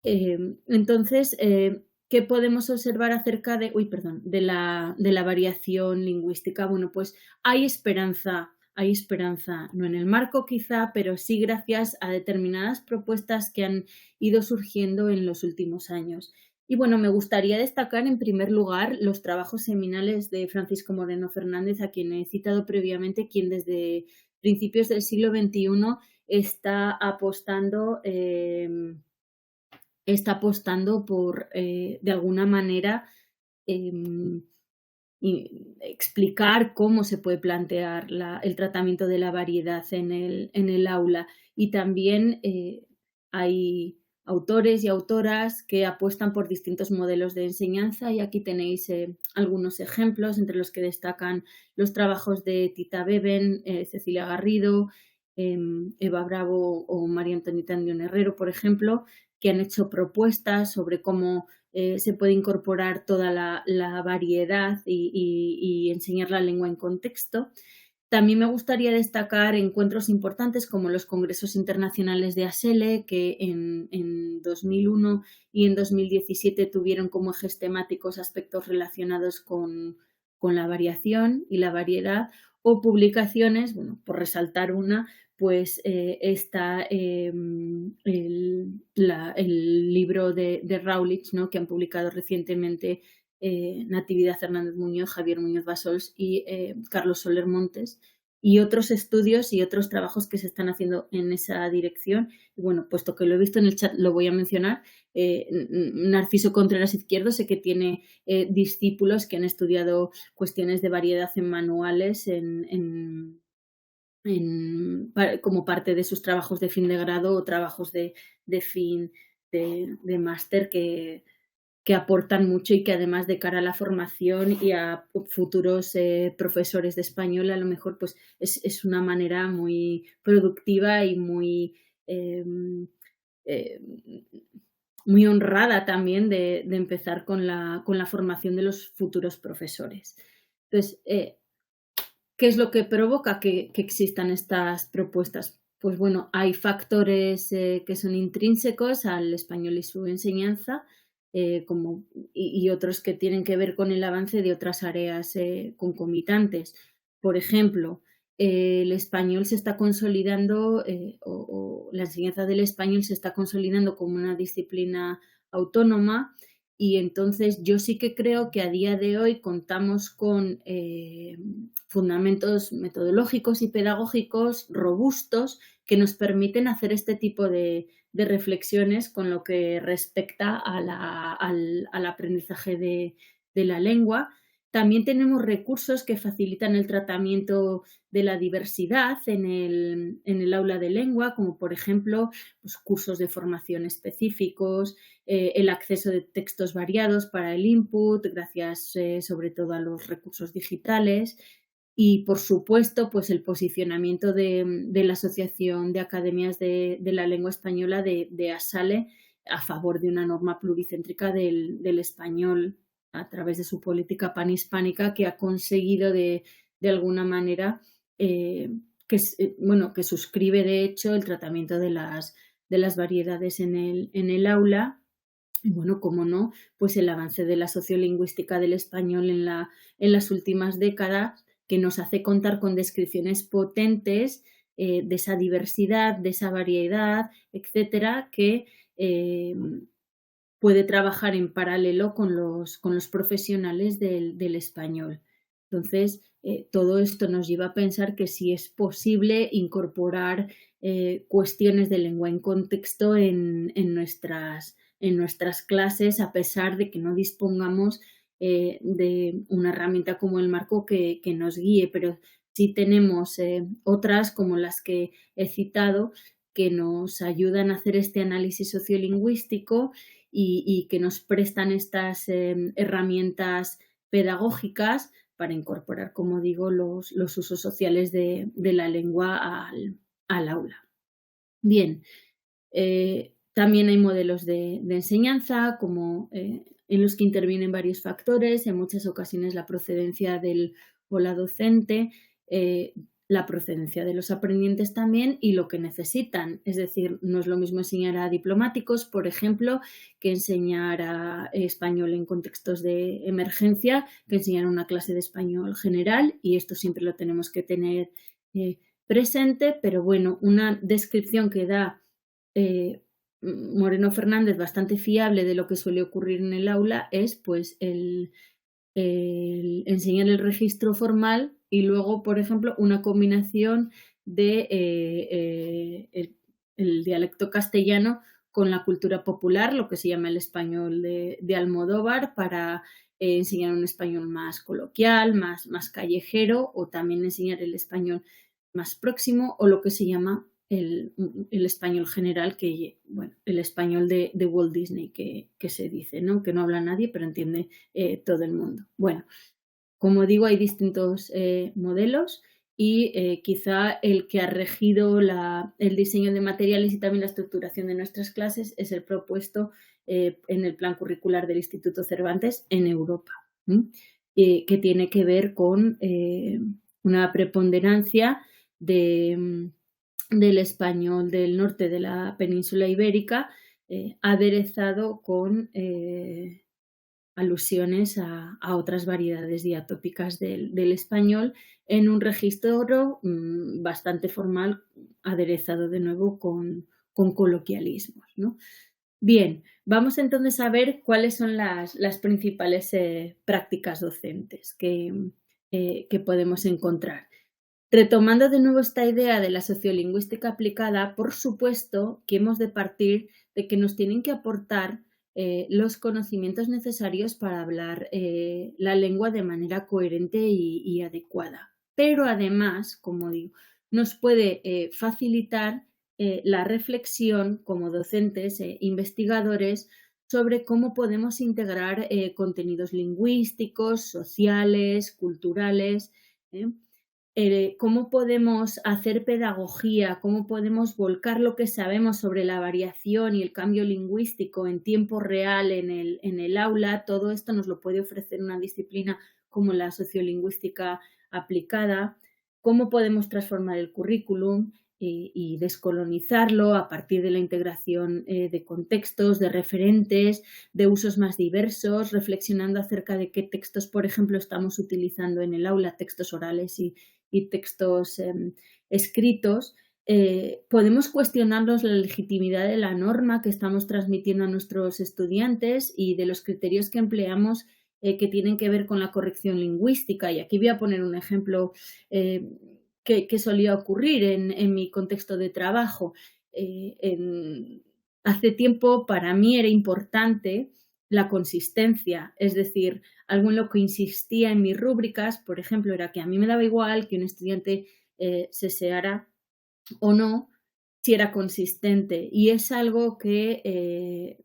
Entonces, ¿qué podemos observar acerca de la variación lingüística? Bueno, pues hay esperanza, no en el marco quizá, pero sí gracias a determinadas propuestas que han ido surgiendo en los últimos años. Y bueno, me gustaría destacar en primer lugar los trabajos seminales de Francisco Moreno Fernández, a quien he citado previamente, quien desde principios del siglo XXI está apostando por, de alguna manera, explicar cómo se puede plantear el tratamiento de la variedad en el aula. Y también hay autores y autoras que apuestan por distintos modelos de enseñanza, y aquí tenéis algunos ejemplos, entre los que destacan los trabajos de Tita Beben, Cecilia Garrido, Eva Bravo o María Antonieta Andión Herrero, por ejemplo, que han hecho propuestas sobre cómo se puede incorporar toda la variedad y enseñar la lengua en contexto. También me gustaría destacar encuentros importantes como los Congresos Internacionales de ASELE, que en 2001 y en 2017 tuvieron como ejes temáticos aspectos relacionados con la variación y la variedad, o publicaciones, bueno, por resaltar una, pues está el libro de Raulich, ¿no?, que han publicado recientemente Natividad Hernández Muñoz, Javier Muñoz Basols y Carlos Soler Montes, y otros estudios y otros trabajos que se están haciendo en esa dirección. Y bueno, puesto que lo he visto en el chat, lo voy a mencionar. Narciso Contreras Izquierdo, sé que tiene discípulos que han estudiado cuestiones de variedad en manuales como parte de sus trabajos de fin de grado o trabajos de fin de máster, que aportan mucho, y que además, de cara a la formación y a futuros profesores de español, a lo mejor pues es una manera muy productiva y muy honrada también de empezar con la formación de los futuros profesores. Entonces, ¿qué es lo que provoca que existan estas propuestas? Pues bueno, hay factores que son intrínsecos al español y su enseñanza, y otros que tienen que ver con el avance de otras áreas concomitantes. Por ejemplo, el español se está consolidando, o la enseñanza del español se está consolidando como una disciplina autónoma, y entonces yo sí que creo que a día de hoy contamos con fundamentos metodológicos y pedagógicos robustos que nos permiten hacer este tipo de reflexiones con lo que respecta al aprendizaje de la lengua. También tenemos recursos que facilitan el tratamiento de la diversidad en el aula de lengua, como por ejemplo los cursos de formación específicos, el acceso de textos variados para el input, gracias sobre todo a los recursos digitales. Y, por supuesto, pues el posicionamiento de la Asociación de Academias de la Lengua Española, de ASALE, a favor de una norma pluricéntrica del español a través de su política panhispánica, que ha conseguido de alguna manera que bueno, que suscribe de hecho el tratamiento de las variedades en el aula. Y bueno, cómo no, pues el avance de la sociolingüística del español en las últimas décadas, que nos hace contar con descripciones potentes de esa diversidad, de esa variedad, etcétera, que puede trabajar en paralelo con los profesionales del español. Entonces, todo esto nos lleva a pensar que sí es posible incorporar cuestiones de lengua en contexto en nuestras clases, a pesar de que no dispongamos de una herramienta como el marco que nos guíe, pero sí tenemos otras como las que he citado, que nos ayudan a hacer este análisis sociolingüístico y que nos prestan estas herramientas pedagógicas para incorporar, como digo, los usos sociales de la lengua al aula. Bien, también hay modelos de enseñanza como en los que intervienen varios factores, en muchas ocasiones la procedencia del o la docente, la procedencia de los aprendientes también y lo que necesitan. Es decir, no es lo mismo enseñar a diplomáticos, por ejemplo, que enseñar a español en contextos de emergencia, que enseñar una clase de español general, y esto siempre lo tenemos que tener presente, pero bueno, una descripción que da Moreno Fernández bastante fiable de lo que suele ocurrir en el aula es pues el enseñar el registro formal y luego, por ejemplo, una combinación de el dialecto castellano con la cultura popular, lo que se llama el español de Almodóvar, para enseñar un español más coloquial, más callejero, o también enseñar el español más próximo, o lo que se llama el español general, que, bueno, el español de Walt Disney, que se dice, ¿no? Que no habla nadie, pero entiende todo el mundo. Bueno, como digo, hay distintos modelos y quizá el que ha regido el diseño de materiales y también la estructuración de nuestras clases es el propuesto en el plan curricular del Instituto Cervantes en Europa, que tiene que ver con una preponderancia del español del norte de la península ibérica, aderezado con alusiones a otras variedades diatópicas del español en un registro bastante formal, aderezado de nuevo con coloquialismos, ¿no? Bien, vamos entonces a ver cuáles son las principales prácticas docentes que podemos encontrar. Retomando de nuevo esta idea de la sociolingüística aplicada, por supuesto que hemos de partir de que nos tienen que aportar los conocimientos necesarios para hablar la lengua de manera coherente y adecuada. Pero además, como digo, nos puede facilitar la reflexión como docentes e investigadores sobre cómo podemos integrar contenidos lingüísticos, sociales, culturales, cómo podemos hacer pedagogía, cómo podemos volcar lo que sabemos sobre la variación y el cambio lingüístico en tiempo real en el aula. Todo esto nos lo puede ofrecer una disciplina como la sociolingüística aplicada. Cómo podemos transformar el currículum y descolonizarlo a partir de la integración de contextos, de referentes, de usos más diversos, reflexionando acerca de qué textos, por ejemplo, estamos utilizando en el aula, textos orales y textos escritos. Podemos cuestionarnos la legitimidad de la norma que estamos transmitiendo a nuestros estudiantes y de los criterios que empleamos que tienen que ver con la corrección lingüística. Y aquí voy a poner un ejemplo que solía ocurrir en mi contexto de trabajo. Hace tiempo para mí era importante la consistencia, es decir, algo en lo que insistía en mis rúbricas, por ejemplo, era que a mí me daba igual que un estudiante seseara o no, si era consistente. Y es algo que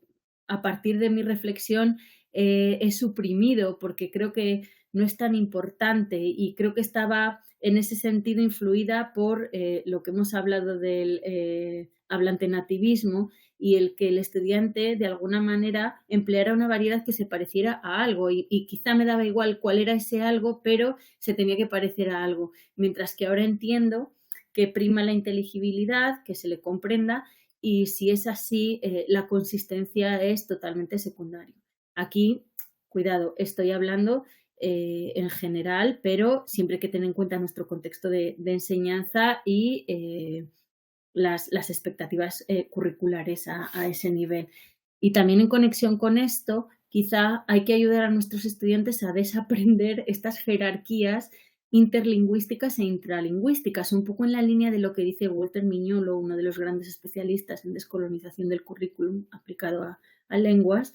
a partir de mi reflexión he suprimido, porque creo que no es tan importante y creo que estaba en ese sentido influida por lo que hemos hablado del hablante nativismo y el que el estudiante de alguna manera empleara una variedad que se pareciera a algo y quizá me daba igual cuál era ese algo, pero se tenía que parecer a algo. Mientras que ahora entiendo que prima la inteligibilidad, que se le comprenda, y si es así, la consistencia es totalmente secundaria. Aquí, cuidado, estoy hablando en general, pero siempre hay que tener en cuenta nuestro contexto de enseñanza y las expectativas curriculares a ese nivel. Y también en conexión con esto, quizá hay que ayudar a nuestros estudiantes a desaprender estas jerarquías interlingüísticas e intralingüísticas, un poco en la línea de lo que dice Walter Mignolo, uno de los grandes especialistas en descolonización del currículum aplicado a lenguas,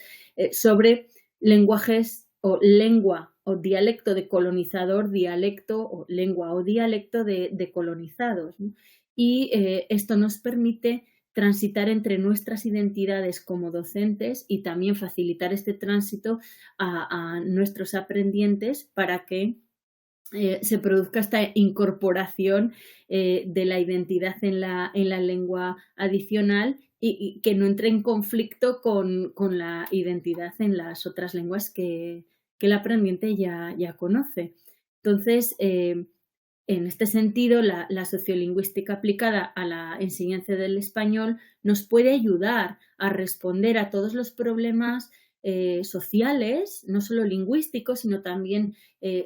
sobre lenguajes o lengua o dialecto de colonizador, dialecto o lengua o dialecto de colonizados, ¿no? Y esto nos permite transitar entre nuestras identidades como docentes y también facilitar este tránsito a nuestros aprendientes para que se produzca esta incorporación de la identidad en la lengua adicional y que no entre en conflicto con la identidad en las otras lenguas que el aprendiente ya conoce. Entonces, en este sentido, la sociolingüística aplicada a la enseñanza del español nos puede ayudar a responder a todos los problemas sociales, no solo lingüísticos, sino también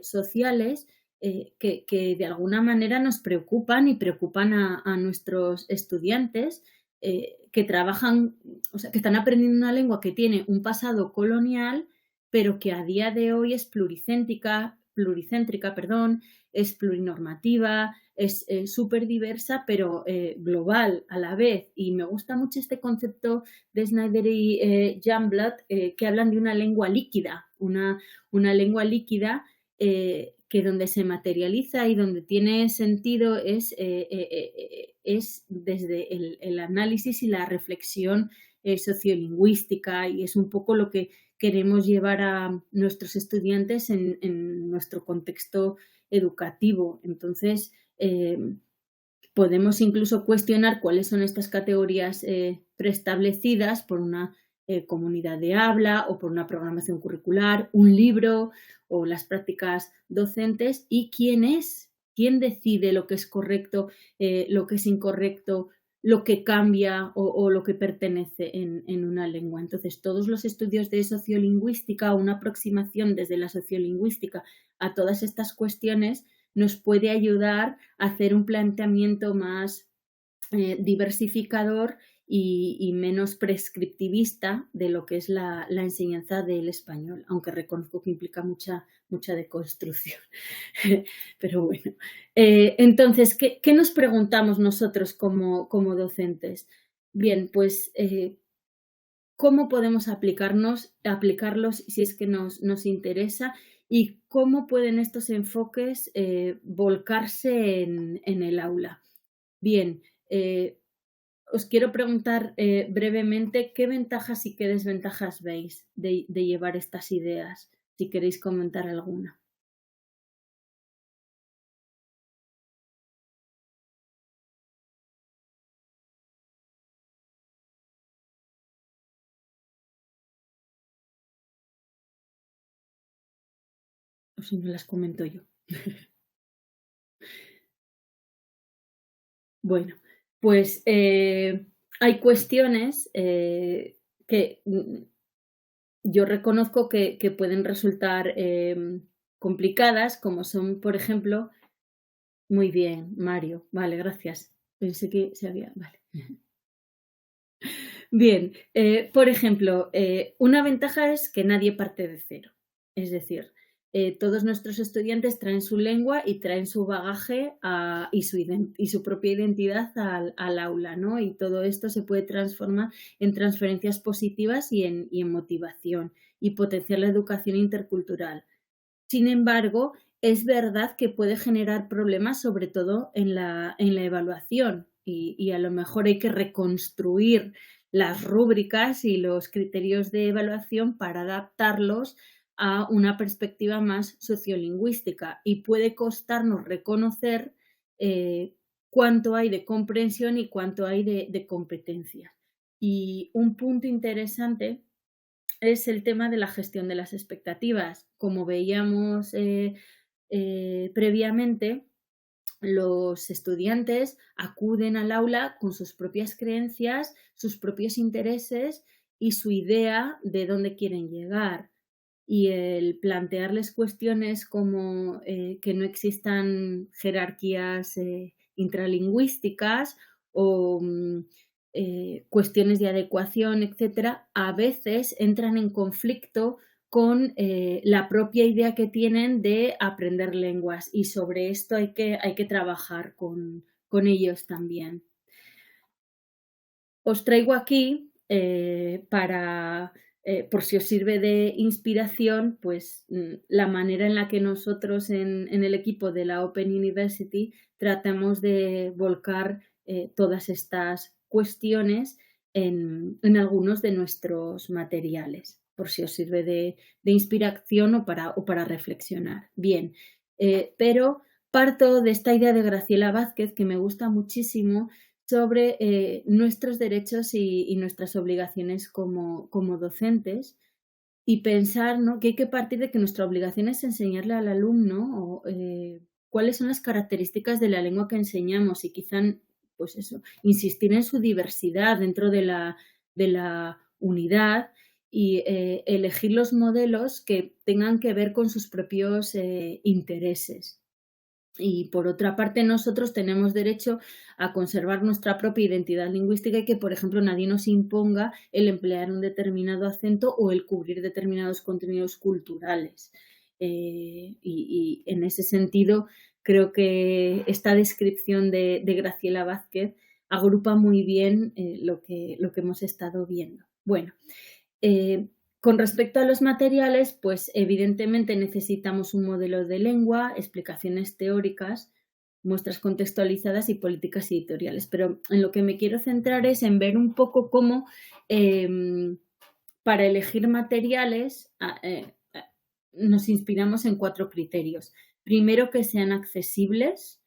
sociales, que de alguna manera nos preocupan y preocupan a nuestros estudiantes que trabajan, o sea, que están aprendiendo una lengua que tiene un pasado colonial, pero que a día de hoy es pluricéntrica, es plurinormativa, es súper diversa, pero global a la vez. Y me gusta mucho este concepto de Snyder y Youngblood, que hablan de una lengua líquida, una lengua líquida que donde se materializa y donde tiene sentido es desde el análisis y la reflexión sociolingüística, y es un poco lo que queremos llevar a nuestros estudiantes en nuestro contexto educativo. Entonces, podemos incluso cuestionar cuáles son estas categorías preestablecidas por una comunidad de habla o por una programación curricular, un libro o las prácticas docentes, y quién decide lo que es correcto, lo que es incorrecto, lo que cambia o lo que pertenece en una lengua. Entonces, todos los estudios de sociolingüística o una aproximación desde la sociolingüística a todas estas cuestiones nos puede ayudar a hacer un planteamiento más diversificador y menos prescriptivista de lo que es la enseñanza del español, aunque reconozco que implica mucha deconstrucción. Pero bueno, entonces, ¿qué nos preguntamos nosotros como docentes? Bien, pues, ¿cómo podemos aplicarlos si es que nos interesa? ¿Y cómo pueden estos enfoques volcarse en el aula? Bien, os quiero preguntar brevemente qué ventajas y qué desventajas veis de llevar estas ideas, si queréis comentar alguna. O si no las comento yo. Bueno, pues hay cuestiones que yo reconozco que pueden resultar complicadas, como son, por ejemplo, muy bien, Mario, vale, gracias. Pensé que se había, vale. Bien, por ejemplo, una ventaja es que nadie parte de cero. Es decir, todos nuestros estudiantes traen su lengua y traen su bagaje y su propia identidad al aula, ¿no? Y todo esto se puede transformar en transferencias positivas y en motivación y potenciar la educación intercultural. Sin embargo, es verdad que puede generar problemas, sobre todo en la evaluación, y a lo mejor hay que reconstruir las rúbricas y los criterios de evaluación para adaptarlos a una perspectiva más sociolingüística, y puede costarnos reconocer cuánto hay de comprensión y cuánto hay de competencias. Y un punto interesante es el tema de la gestión de las expectativas. Como veíamos previamente, los estudiantes acuden al aula con sus propias creencias, sus propios intereses y su idea de dónde quieren llegar. Y el plantearles cuestiones como que no existan jerarquías intralingüísticas o cuestiones de adecuación, etcétera, a veces entran en conflicto con la propia idea que tienen de aprender lenguas, y sobre esto hay que trabajar con ellos también. Os traigo aquí por si os sirve de inspiración, pues la manera en la que nosotros en el equipo de la Open University tratamos de volcar todas estas cuestiones en algunos de nuestros materiales, por si os sirve de inspiración o para reflexionar. Bien, pero parto de esta idea de Graciela Vázquez, que me gusta muchísimo, sobre nuestros derechos y nuestras obligaciones como docentes, y pensar, ¿no?, que hay que partir de que nuestra obligación es enseñarle al alumno cuáles son las características de la lengua que enseñamos, y quizá, pues eso, insistir en su diversidad dentro de la unidad, y elegir los modelos que tengan que ver con sus propios intereses. Y por otra parte, nosotros tenemos derecho a conservar nuestra propia identidad lingüística y que, por ejemplo, nadie nos imponga el emplear un determinado acento o el cubrir determinados contenidos culturales. Y en ese sentido, creo que esta descripción de Graciela Vázquez agrupa muy bien lo que hemos estado viendo. Bueno, con respecto a los materiales, pues evidentemente necesitamos un modelo de lengua, explicaciones teóricas, muestras contextualizadas y políticas editoriales. Pero en lo que me quiero centrar es en ver un poco cómo para elegir materiales nos inspiramos en 4 criterios. Primero, que sean accesibles.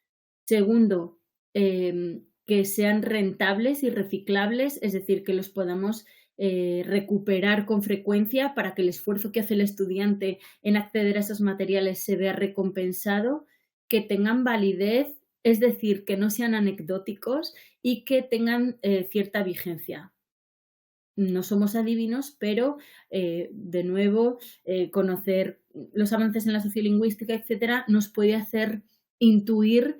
Segundo, que sean rentables y reciclables, es decir, que los podamos recuperar con frecuencia para que el esfuerzo que hace el estudiante en acceder a esos materiales se vea recompensado, que tengan validez, es decir, que no sean anecdóticos y que tengan cierta vigencia. No somos adivinos, pero de nuevo, conocer los avances en la sociolingüística, etcétera, nos puede hacer intuir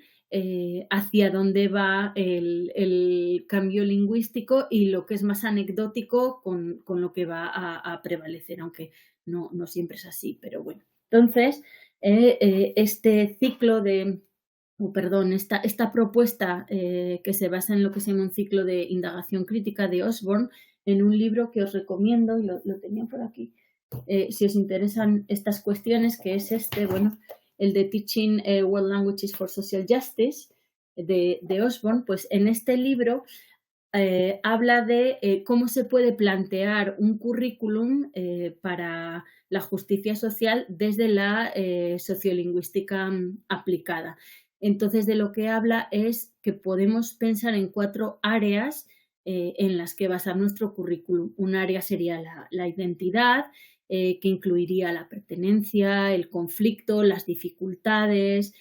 hacia dónde va el cambio lingüístico y lo que es más anecdótico con lo que va a prevalecer, aunque no siempre es así, pero bueno. Entonces, este ciclo esta propuesta que se basa en lo que se llama un ciclo de indagación crítica de Osborne, en un libro que os recomiendo, y lo tenía por aquí, si os interesan estas cuestiones, que es el de Teaching World Languages for Social Justice de Osborne. Pues en este libro habla de cómo se puede plantear un currículum para la justicia social desde la sociolingüística aplicada. Entonces, de lo que habla es que podemos pensar en 4 áreas en las que basar nuestro currículum. Un área sería la identidad, que incluiría la pertenencia, el conflicto, las dificultades,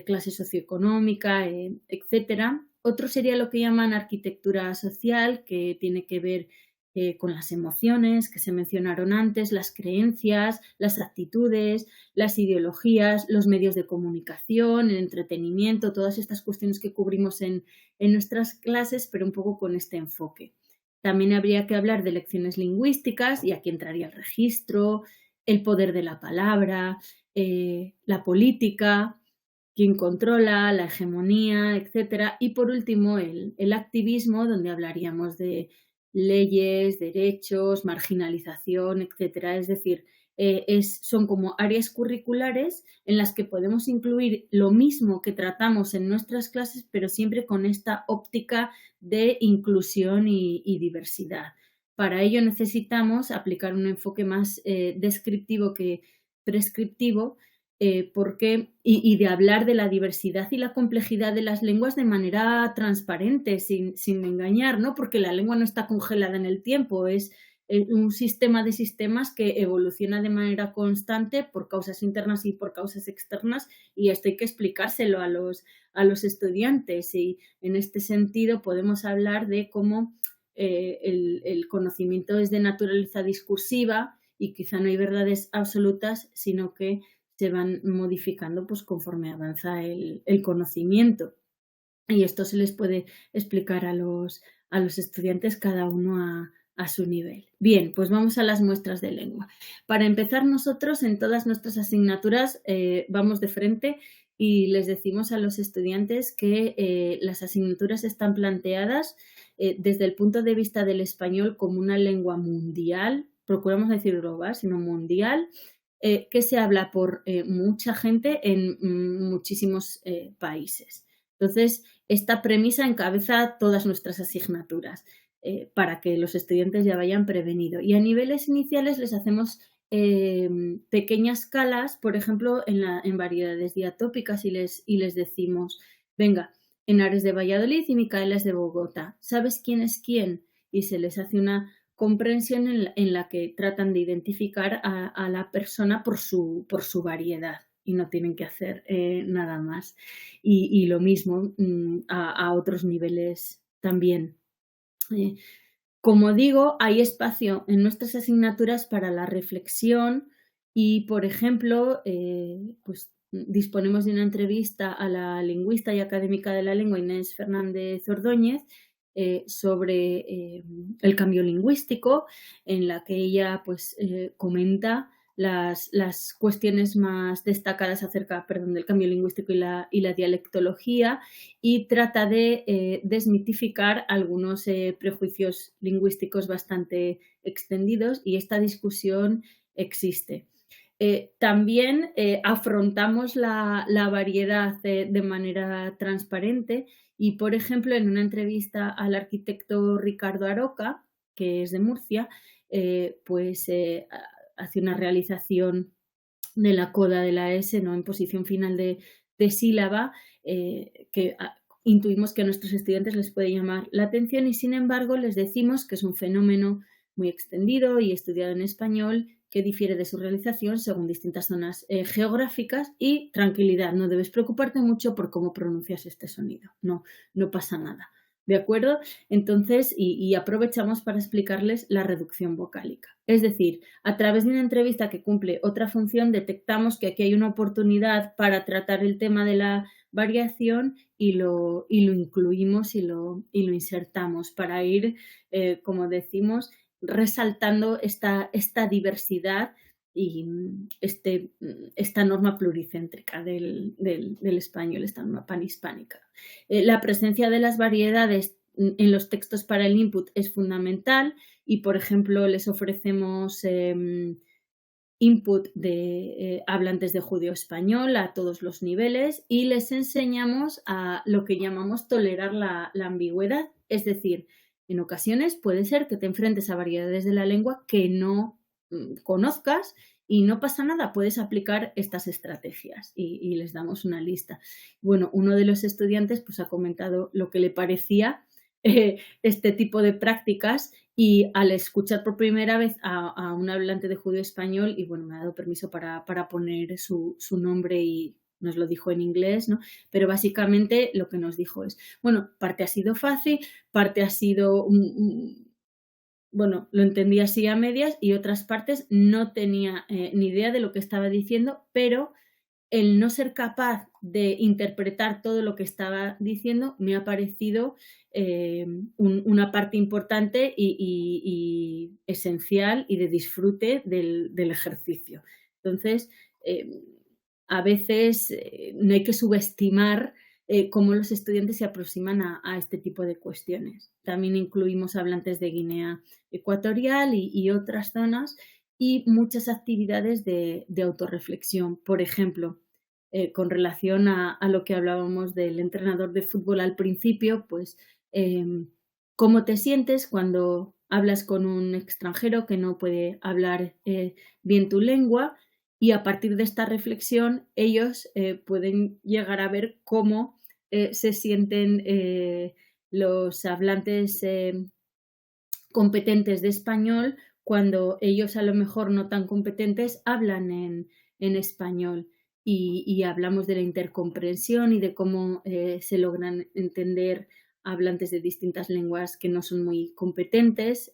clase socioeconómica, etcétera. Otro sería lo que llaman arquitectura social, que tiene que ver con las emociones que se mencionaron antes, las creencias, las actitudes, las ideologías, los medios de comunicación, el entretenimiento, todas estas cuestiones que cubrimos en nuestras clases, pero un poco con este enfoque. También habría que hablar de lecciones lingüísticas, y aquí entraría el registro, el poder de la palabra, la política, quién controla, la hegemonía, etcétera. Y por último, el activismo, donde hablaríamos de leyes, derechos, marginalización, etcétera. Es decir, son como áreas curriculares en las que podemos incluir lo mismo que tratamos en nuestras clases, pero siempre con esta óptica de inclusión y diversidad. Para ello necesitamos aplicar un enfoque más descriptivo que prescriptivo, y de hablar de la diversidad y la complejidad de las lenguas de manera transparente, sin engañar, ¿no? Porque la lengua no está congelada en el tiempo, es un sistema de sistemas que evoluciona de manera constante por causas internas y por causas externas, y esto hay que explicárselo a los estudiantes, y en este sentido podemos hablar de cómo el conocimiento es de naturaleza discursiva y quizá no hay verdades absolutas, sino que se van modificando pues, conforme avanza el conocimiento. Y esto se les puede explicar a los estudiantes cada uno a su nivel. Bien, pues vamos a las muestras de lengua. Para empezar, nosotros en todas nuestras asignaturas vamos de frente y les decimos a los estudiantes que las asignaturas están planteadas desde el punto de vista del español como una lengua mundial, procuramos decir global, sino mundial, que se habla por mucha gente en muchísimos países. Entonces, esta premisa encabeza todas nuestras asignaturas para que los estudiantes ya vayan prevenidos. Y a niveles iniciales les hacemos pequeñas escalas, por ejemplo, en variedades diatópicas y les decimos, venga, Henares de Valladolid y Micaela es de Bogotá. ¿Sabes quién es quién? Y se les hace una comprensión en la que tratan de identificar a la persona por su variedad y no tienen que hacer nada más. Y lo mismo a otros niveles también. Como digo, hay espacio en nuestras asignaturas para la reflexión y, por ejemplo, pues disponemos de una entrevista a la lingüista y académica de la lengua Inés Fernández Ordóñez sobre el cambio lingüístico, en la que ella pues, comenta las cuestiones más destacadas acerca del cambio lingüístico y la dialectología, y trata de desmitificar algunos prejuicios lingüísticos bastante extendidos, y esta discusión existe. También afrontamos la variedad de manera transparente y, por ejemplo, en una entrevista al arquitecto Ricardo Aroca, que es de Murcia, pues hace una realización de la coda de la S, ¿no?, en posición final de sílaba, que intuimos que a nuestros estudiantes les puede llamar la atención, y sin embargo les decimos que es un fenómeno muy extendido y estudiado en español, que difiere de su realización según distintas zonas geográficas, y tranquilidad, no debes preocuparte mucho por cómo pronuncias este sonido, no pasa nada. ¿De acuerdo? Entonces, y aprovechamos para explicarles la reducción vocálica. Es decir, a través de una entrevista que cumple otra función, detectamos que aquí hay una oportunidad para tratar el tema de la variación y lo incluimos y lo insertamos para ir, como decimos, resaltando esta diversidad y esta norma pluricéntrica del español, esta norma panhispánica. La presencia de las variedades en los textos para el input es fundamental y, por ejemplo, les ofrecemos input de hablantes de judeo-español a todos los niveles y les enseñamos a lo que llamamos tolerar la ambigüedad. Es decir, en ocasiones puede ser que te enfrentes a variedades de la lengua que no conozcas y no pasa nada, puedes aplicar estas estrategias y les damos una lista. Bueno, uno de los estudiantes pues ha comentado lo que le parecía este tipo de prácticas, y al escuchar por primera vez a un hablante de judío español, y bueno, me ha dado permiso para poner su nombre y nos lo dijo en inglés, ¿no? Pero básicamente lo que nos dijo es, bueno, parte ha sido fácil, parte ha sido bueno, lo entendí así a medias, y otras partes no tenía ni idea de lo que estaba diciendo, pero el no ser capaz de interpretar todo lo que estaba diciendo me ha parecido una parte importante y esencial y de disfrute del ejercicio. Entonces, a veces no hay que subestimar cómo los estudiantes se aproximan a este tipo de cuestiones. También incluimos hablantes de Guinea Ecuatorial y otras zonas, y muchas actividades de autorreflexión. Por ejemplo, con relación a lo que hablábamos del entrenador de fútbol al principio, pues cómo te sientes cuando hablas con un extranjero que no puede hablar bien tu lengua, y a partir de esta reflexión ellos pueden llegar a ver cómo se sienten los hablantes competentes de español cuando ellos a lo mejor no tan competentes hablan en español y hablamos de la intercomprensión y de cómo se logran entender hablantes de distintas lenguas que no son muy competentes,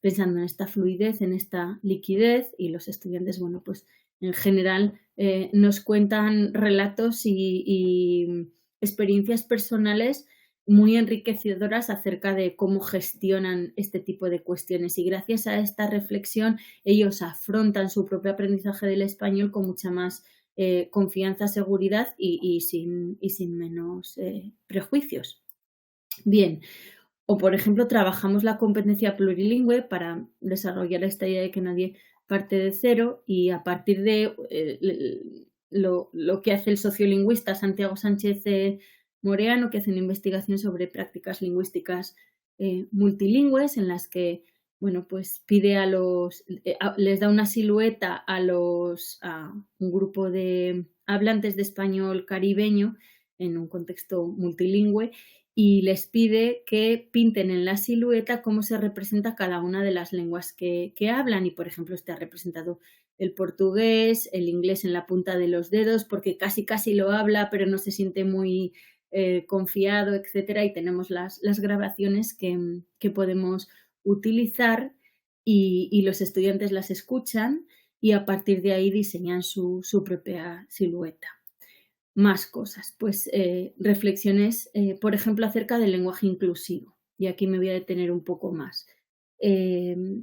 pensando en esta fluidez, en esta liquidez, y los estudiantes, bueno, pues en general nos cuentan relatos y experiencias personales muy enriquecedoras acerca de cómo gestionan este tipo de cuestiones, y gracias a esta reflexión ellos afrontan su propio aprendizaje del español con mucha más confianza, seguridad y sin menos prejuicios. Bien, o por ejemplo trabajamos la competencia plurilingüe para desarrollar esta idea de que nadie parte de cero, y a partir de lo que hace el sociolingüista Santiago Sánchez Moreano, que hace una investigación sobre prácticas lingüísticas multilingües, en las que, bueno, pues pide les da una silueta a un grupo de hablantes de español caribeño en un contexto multilingüe, y les pide que pinten en la silueta cómo se representa cada una de las lenguas que hablan. Y, por ejemplo, ha representado el portugués, el inglés en la punta de los dedos, porque casi lo habla, pero no se siente muy confiado, etcétera. Y tenemos las grabaciones que podemos utilizar, y los estudiantes las escuchan y a partir de ahí diseñan su propia silueta. Más cosas, pues reflexiones, por ejemplo, acerca del lenguaje inclusivo. Y aquí me voy a detener un poco más,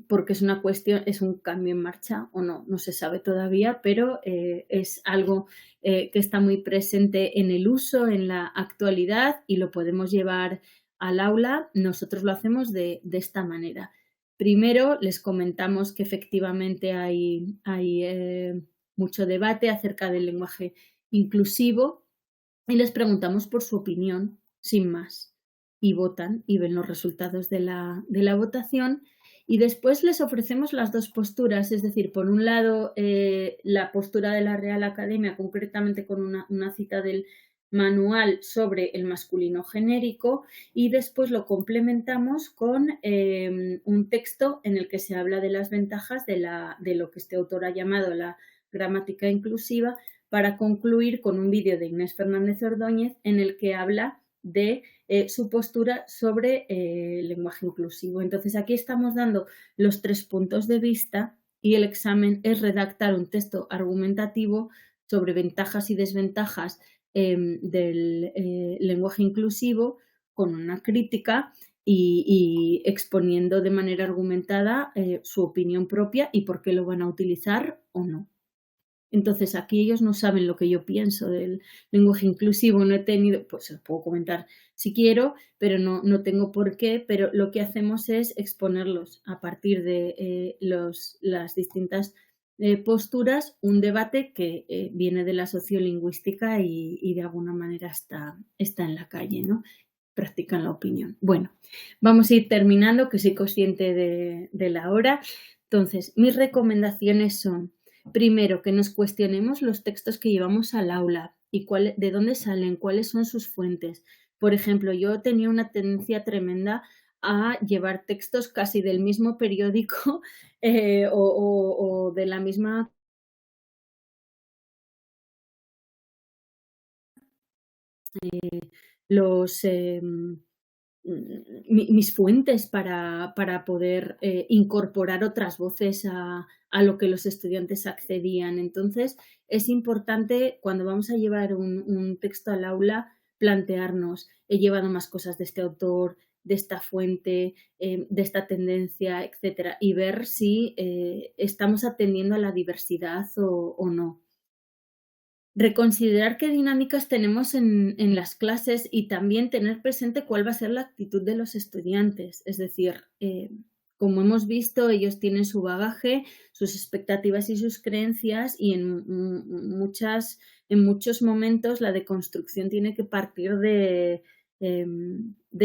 porque es una cuestión, es un cambio en marcha o no se sabe todavía, pero es algo que está muy presente en el uso, en la actualidad, y lo podemos llevar al aula. Nosotros lo hacemos de esta manera. Primero les comentamos que efectivamente hay mucho debate acerca del lenguaje inclusivo y les preguntamos por su opinión, sin más, y votan y ven los resultados de la votación, y después les ofrecemos las dos posturas, es decir, por un lado la postura de la Real Academia, concretamente con una cita del manual sobre el masculino genérico, y después lo complementamos con un texto en el que se habla de las ventajas de lo que este autor ha llamado la gramática inclusiva, para concluir con un vídeo de Inés Fernández Ordóñez en el que habla de su postura sobre el lenguaje inclusivo. Entonces, aquí estamos dando los 3 puntos de vista, y el examen es redactar un texto argumentativo sobre ventajas y desventajas del lenguaje inclusivo, con una crítica y exponiendo de manera argumentada su opinión propia y por qué lo van a utilizar o no. Entonces, aquí ellos no saben lo que yo pienso del lenguaje inclusivo. No he tenido, pues se lo puedo comentar si quiero, pero no tengo por qué. Pero lo que hacemos es exponerlos a partir de las distintas posturas, un debate que viene de la sociolingüística y de alguna manera está en la calle, ¿no? Practican la opinión. Bueno, vamos a ir terminando, que soy consciente de la hora. Entonces, mis recomendaciones son: primero, que nos cuestionemos los textos que llevamos al aula y de dónde salen, cuáles son sus fuentes. Por ejemplo, yo tenía una tendencia tremenda a llevar textos casi del mismo periódico o de la misma mis fuentes para poder incorporar otras voces a lo que los estudiantes accedían. Entonces, es importante, cuando vamos a llevar un texto al aula, plantearnos: he llevado más cosas de este autor, de esta fuente, de esta tendencia, etcétera, y ver si estamos atendiendo a la diversidad o no. Reconsiderar qué dinámicas tenemos en las clases, y también tener presente cuál va a ser la actitud de los estudiantes. Es decir, como hemos visto, ellos tienen su bagaje, sus expectativas y sus creencias, y en muchos momentos la deconstrucción tiene que partir de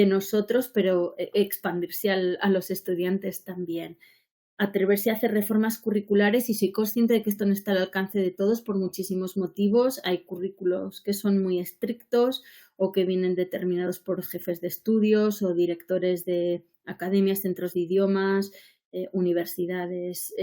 nosotros, pero expandirse a los estudiantes también. Atreverse a hacer reformas curriculares, y soy consciente de que esto no está al alcance de todos por muchísimos motivos. Hay currículos que son muy estrictos o que vienen determinados por jefes de estudios o directores de academias, centros de idiomas, universidades.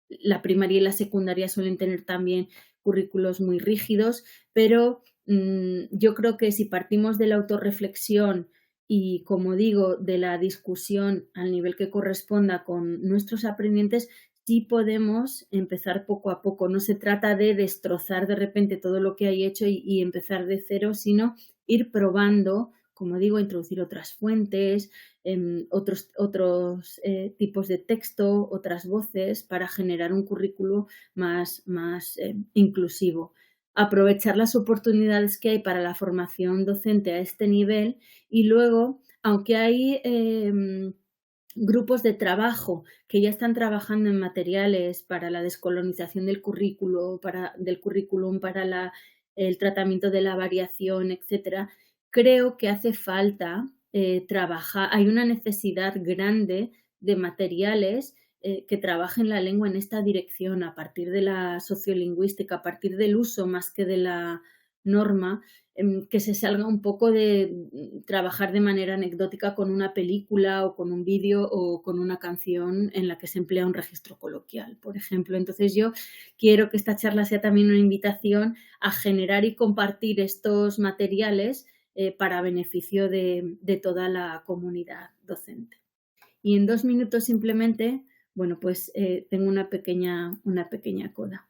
La primaria y la secundaria suelen tener también currículos muy rígidos, pero yo creo que si partimos de la autorreflexión y, como digo, de la discusión al nivel que corresponda con nuestros aprendientes, sí podemos empezar poco a poco. No se trata de destrozar de repente todo lo que hay hecho y empezar de cero, sino ir probando, como digo, introducir otras fuentes, otros tipos de texto, otras voces para generar un currículo más inclusivo. Aprovechar las oportunidades que hay para la formación docente a este nivel y luego, aunque hay grupos de trabajo que ya están trabajando en materiales para la descolonización del currículum, para el tratamiento de la variación, etcétera, creo que hace falta trabajar. Hay una necesidad grande de materiales que trabajen la lengua en esta dirección, a partir de la sociolingüística, a partir del uso más que de la norma, que se salga un poco de trabajar de manera anecdótica con una película o con un vídeo o con una canción en la que se emplea un registro coloquial, por ejemplo. Entonces yo quiero que esta charla sea también una invitación a generar y compartir estos materiales para beneficio de toda la comunidad docente. Y en 2 minutos simplemente, bueno, pues tengo una pequeña coda.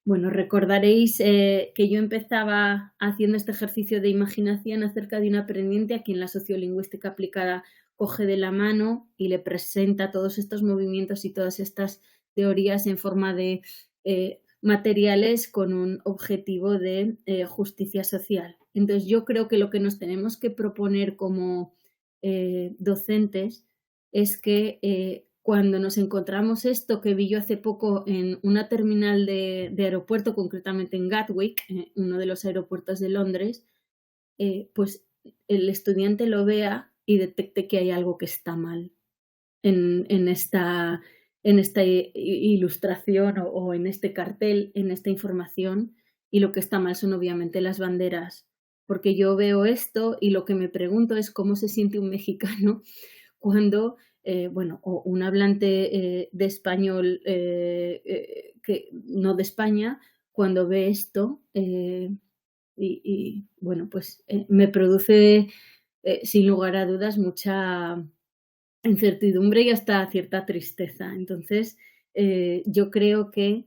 Bueno, recordaréis que yo empezaba haciendo este ejercicio de imaginación acerca de un aprendiente a quien la sociolingüística aplicada coge de la mano y le presenta todos estos movimientos y todas estas teorías en forma de materiales con un objetivo de justicia social. Entonces, yo creo que lo que nos tenemos que proponer como docentes es que cuando nos encontramos esto que vi yo hace poco en una terminal de aeropuerto, concretamente en Gatwick, uno de los aeropuertos de Londres, pues el estudiante lo vea y detecte que hay algo que está mal en esta ilustración o en este cartel, en esta información, y lo que está mal son obviamente las banderas. Porque yo veo esto y lo que me pregunto es cómo se siente un mexicano cuando o un hablante de español que no de España, cuando ve esto me produce sin lugar a dudas mucha incertidumbre y hasta cierta tristeza. Entonces, yo creo que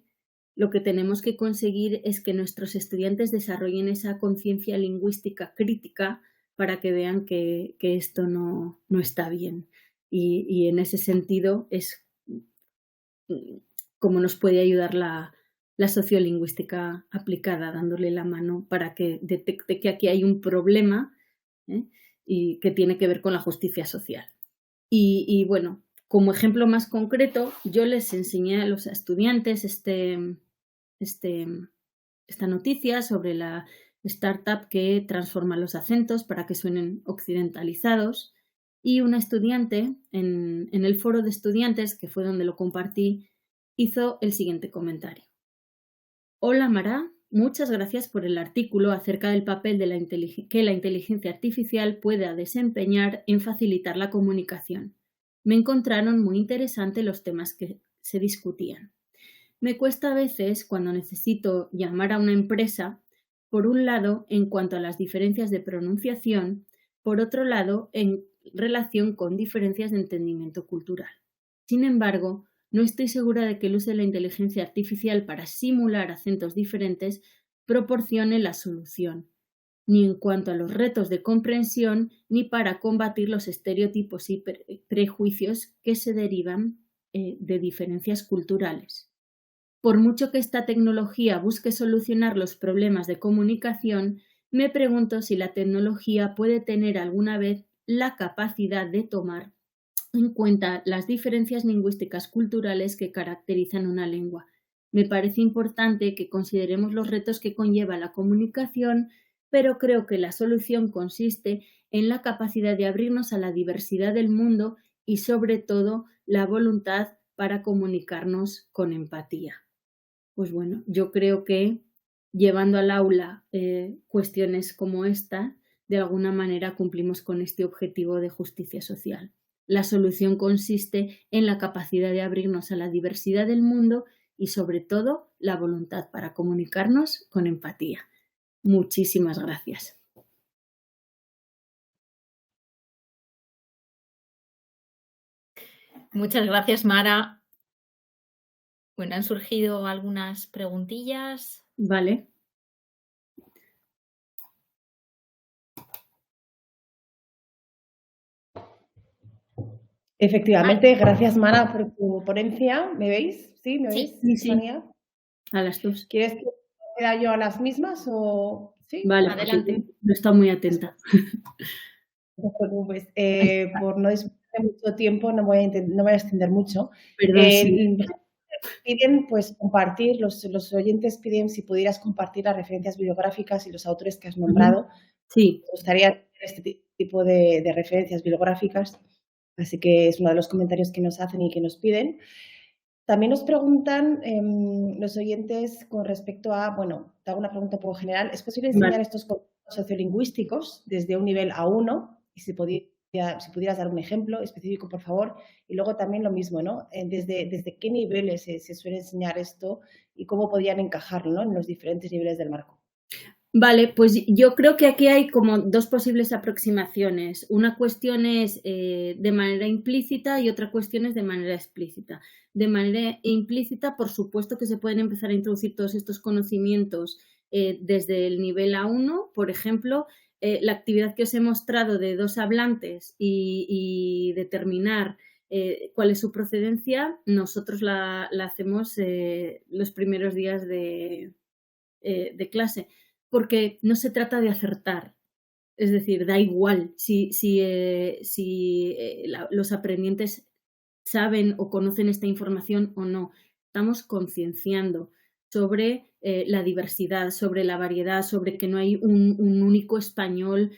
lo que tenemos que conseguir es que nuestros estudiantes desarrollen esa conciencia lingüística crítica para que vean que esto no está bien. Y en ese sentido es como nos puede ayudar la sociolingüística aplicada, dándole la mano para que detecte que aquí hay un problema y que tiene que ver con la justicia social. Y bueno, como ejemplo más concreto, yo les enseñé a los estudiantes esta noticia sobre la startup que transforma los acentos para que suenen occidentalizados. Y una estudiante en el foro de estudiantes, que fue donde lo compartí, hizo el siguiente comentario. Hola Mara, muchas gracias por el artículo acerca del papel que la inteligencia artificial pueda desempeñar en facilitar la comunicación. Me encontraron muy interesantes los temas que se discutían. Me cuesta a veces, cuando necesito llamar a una empresa, por un lado, en cuanto a las diferencias de pronunciación, por otro lado, en relación con diferencias de entendimiento cultural. Sin embargo, no estoy segura de que el uso de la inteligencia artificial para simular acentos diferentes proporcione la solución, ni en cuanto a los retos de comprensión, ni para combatir los estereotipos y prejuicios que se derivan de diferencias culturales. Por mucho que esta tecnología busque solucionar los problemas de comunicación, me pregunto si la tecnología puede tener alguna vez la capacidad de tomar en cuenta las diferencias lingüísticas culturales que caracterizan una lengua. Me parece importante que consideremos los retos que conlleva la comunicación, pero creo que la solución consiste en la capacidad de abrirnos a la diversidad del mundo y, sobre todo, la voluntad para comunicarnos con empatía. Pues bueno, yo creo que llevando al aula cuestiones como esta, de alguna manera cumplimos con este objetivo de justicia social. La solución consiste en la capacidad de abrirnos a la diversidad del mundo y, sobre todo, la voluntad para comunicarnos con empatía. Muchísimas gracias. Muchas gracias, Mara. Bueno, han surgido algunas preguntillas. Vale. Efectivamente, gracias Mara por tu ponencia. ¿Me veis? ¿Sí? ¿Me veis, Sí. Estefanía? A las dos. ¿Quieres que proceda yo a las mismas o sí? Vale, Adelante. no está muy atenta. No te preocupes. Por no disponer de mucho tiempo, no voy a extender mucho. Perdón, sí. Piden pues compartir, los oyentes piden si pudieras compartir las referencias bibliográficas y los autores que has nombrado. Sí. Me gustaría tener este tipo de referencias bibliográficas, así que es uno de los comentarios que nos hacen y que nos piden. También nos preguntan los oyentes con respecto a, bueno, te hago una pregunta un poco general, ¿es posible enseñar estos conceptos sociolingüísticos desde un nivel A1? Y si pudieras dar un ejemplo específico, por favor. Y luego también lo mismo, ¿no? ¿Desde qué niveles se suele enseñar esto y cómo podrían encajarlo, ¿no?, en los diferentes niveles del marco? Vale, pues yo creo que aquí hay como dos posibles aproximaciones. Una cuestión es de manera implícita y otra cuestión es de manera explícita. De manera implícita, por supuesto que se pueden empezar a introducir todos estos conocimientos desde el nivel A1, por ejemplo, la actividad que os he mostrado de dos hablantes y determinar cuál es su procedencia, nosotros la hacemos los primeros días de clase, porque no se trata de acertar. Es decir, da igual si los aprendientes saben o conocen esta información o no. Estamos concienciando sobre la diversidad, sobre la variedad, sobre que no hay un único español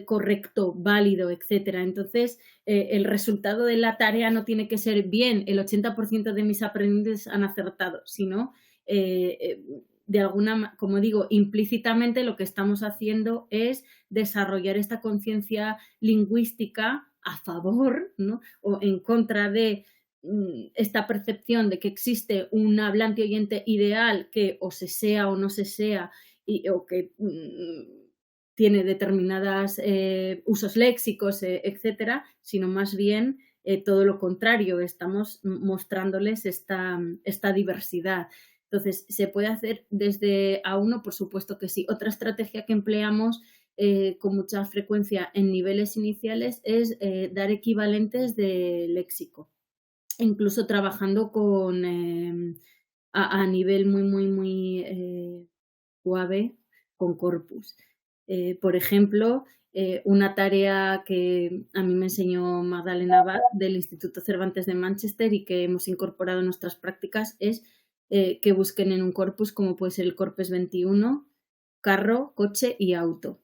correcto, válido, etcétera. Entonces, el resultado de la tarea no tiene que ser bien, el 80% de mis aprendientes han acertado, sino de alguna, como digo, implícitamente lo que estamos haciendo es desarrollar esta conciencia lingüística a favor, ¿no?, o en contra de esta percepción de que existe un hablante oyente ideal que o se sea o no se sea o que tiene determinados usos léxicos, etcétera, sino más bien todo lo contrario, estamos mostrándoles esta diversidad. Entonces, ¿se puede hacer desde A1? Por supuesto que sí. Otra estrategia que empleamos con mucha frecuencia en niveles iniciales es dar equivalentes de léxico, incluso trabajando con a nivel muy suave con corpus. Por ejemplo, una tarea que a mí me enseñó Magdalena Abad del Instituto Cervantes de Manchester y que hemos incorporado en nuestras prácticas es que busquen en un corpus como puede ser el Corpus 21, carro, coche y auto.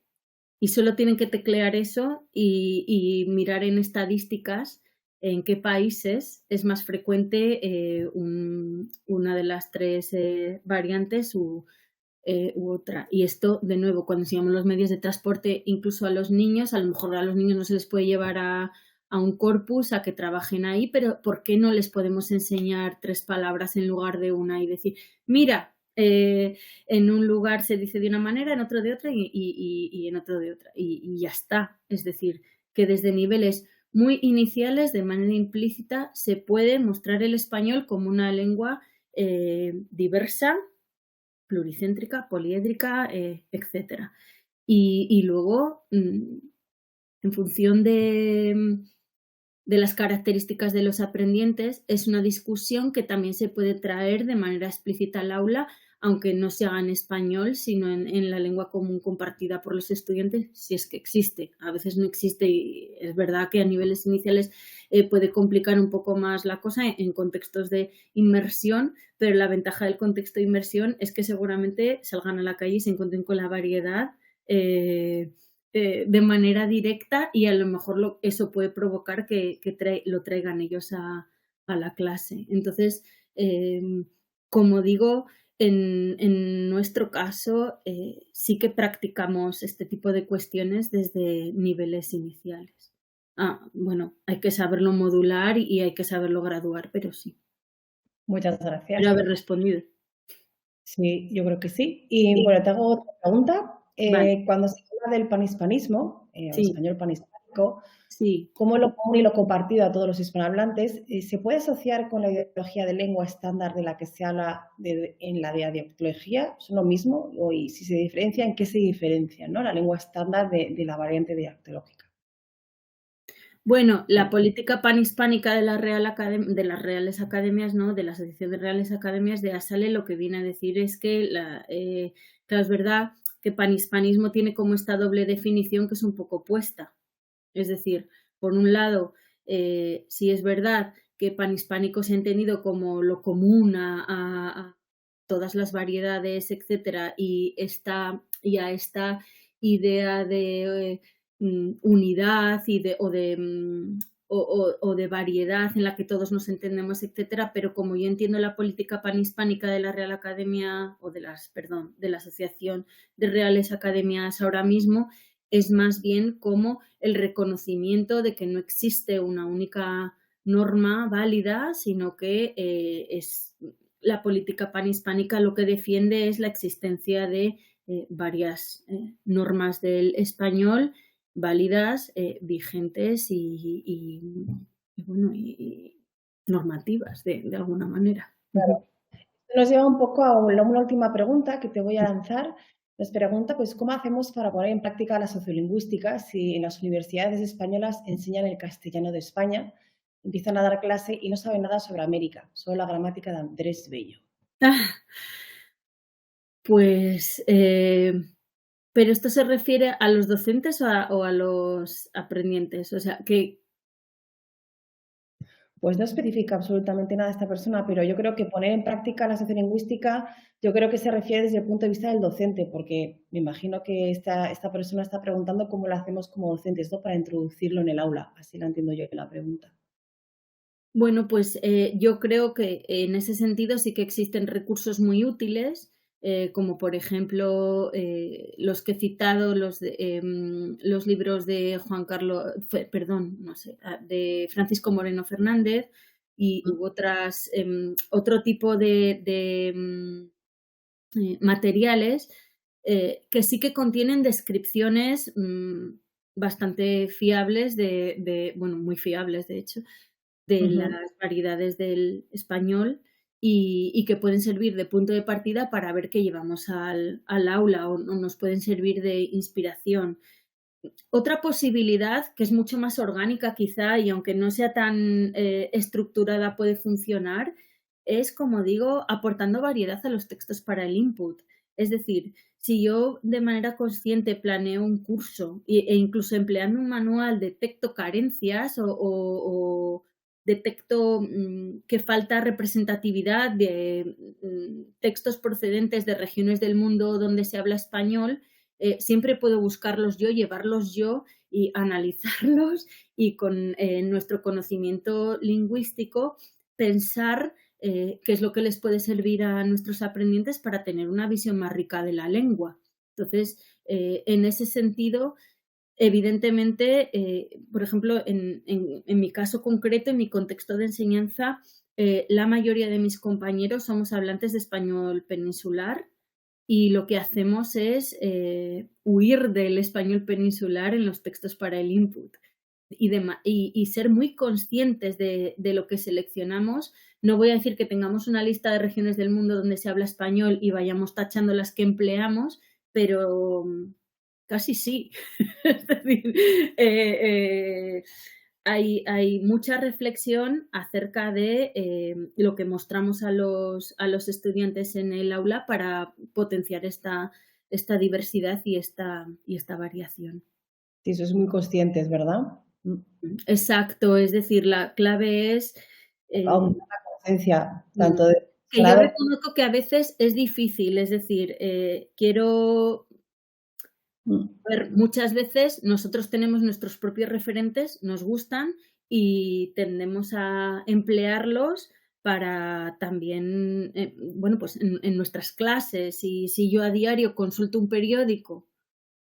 Y solo tienen que teclear eso y mirar en estadísticas en qué países es más frecuente una de las tres variantes u otra. Y esto, de nuevo, cuando enseñamos los medios de transporte, incluso a los niños, a lo mejor a los niños no se les puede llevar a un corpus a que trabajen ahí, pero ¿por qué no les podemos enseñar tres palabras en lugar de una y decir, mira, en un lugar se dice de una manera, en otro de otra y en otro de otra? Y ya está. Es decir, que desde niveles muy iniciales, de manera implícita, se puede mostrar el español como una lengua diversa, pluricéntrica, poliédrica, etcétera. Y luego, en función de las características de los aprendientes, es una discusión que también se puede traer de manera explícita al aula, aunque no se haga en español, sino en la lengua común compartida por los estudiantes, si es que existe. A veces no existe y es verdad que a niveles iniciales puede complicar un poco más la cosa en contextos de inmersión, pero la ventaja del contexto de inmersión es que seguramente salgan a la calle y se encuentren con la variedad de manera directa y a lo mejor eso puede provocar que lo traigan ellos a la clase. Entonces, como digo, en nuestro caso sí que practicamos este tipo de cuestiones desde niveles iniciales. Bueno, hay que saberlo modular y hay que saberlo graduar, pero sí. Muchas gracias. Espero haber respondido. Sí, yo creo que sí. Y Sí, bueno, te hago otra pregunta. vale. Cuando se habla del panhispanismo, o Sí, español panhispánico, sí. ¿cómo lo común y lo compartido a todos los hispanohablantes se puede asociar con la ideología de lengua estándar de la que se habla en la dialectología? ¿Son lo mismo? Y si se diferencia, ¿en qué se diferencia, ¿no? La lengua estándar de la variante dialectológica. Bueno, la política panhispánica de la de las Reales Academias, ¿no? De la Asociación de Reales Academias de ASALE, lo que viene a decir es que claro, es verdad que panhispanismo tiene como esta doble definición que es un poco opuesta. Es decir, por un lado, sí es verdad que panhispánico se ha entendido como lo común a todas las variedades, etcétera, y a esta idea de unidad o de variedad en la que todos nos entendemos, etcétera, pero como yo entiendo la política panhispánica de la Real Academia o de la Asociación de Reales Academias ahora mismo, es más bien como el reconocimiento de que no existe una única norma válida, sino que es la política panhispánica lo que defiende es la existencia de varias normas del español válidas, vigentes y normativas de alguna manera. Nos lleva un poco a una última pregunta que te voy a lanzar. Nos pregunta, pues, ¿cómo hacemos para poner en práctica la sociolingüística si en las universidades españolas enseñan el castellano de España, empiezan a dar clase y no saben nada sobre América, solo la gramática de Andrés Bello? Pues, ¿pero esto se refiere a los docentes o a los aprendientes? O sea, que Pues no especifica absolutamente nada esta persona, pero yo creo que poner en práctica la sociolingüística, yo creo que se refiere desde el punto de vista del docente, porque me imagino que esta persona está preguntando cómo lo hacemos como docentes, ¿no? Para introducirlo en el aula. Así la entiendo yo la pregunta. bueno, pues yo creo que en ese sentido sí que existen recursos muy útiles, como por ejemplo los que he citado, los libros de perdón, no sé, de Francisco Moreno Fernández y u otro tipo de materiales que sí que contienen descripciones bastante fiables bueno, muy fiables de hecho, de las Ujú. variedades del español y que pueden servir de punto de partida para ver qué llevamos al aula o nos pueden servir de inspiración. Otra posibilidad, que es mucho más orgánica quizá y aunque no sea tan estructurada puede funcionar, es, como digo, aportando variedad a los textos para el input. Es decir, si yo de manera consciente planeo un curso e incluso empleando un manual detecto carencias o detecto que falta representatividad de textos procedentes de regiones del mundo donde se habla español, siempre puedo buscarlos yo, llevarlos yo y analizarlos y con nuestro conocimiento lingüístico pensar qué es lo que les puede servir a nuestros aprendientes para tener una visión más rica de la lengua. Entonces, en ese sentido, evidentemente, por ejemplo, en mi caso concreto, en mi contexto de enseñanza, la mayoría de mis compañeros somos hablantes de español peninsular y lo que hacemos es huir del español peninsular en los textos para el input y ser muy conscientes de lo que seleccionamos. No voy a decir que tengamos una lista de regiones del mundo donde se habla español y vayamos tachando las que empleamos, pero casi sí. Es decir, hay mucha reflexión acerca de lo que mostramos a los estudiantes en el aula para potenciar esta diversidad y esta variación. Sí, sois muy conscientes, ¿verdad? Exacto, es decir, la clave es eh, Aumentar la conciencia mm, tanto del que yo grado. reconozco que a veces es difícil, es decir, quiero ver, muchas veces nosotros tenemos nuestros propios referentes, nos gustan y tendemos a emplearlos para también, bueno, pues en nuestras clases. Y si yo a diario consulto un periódico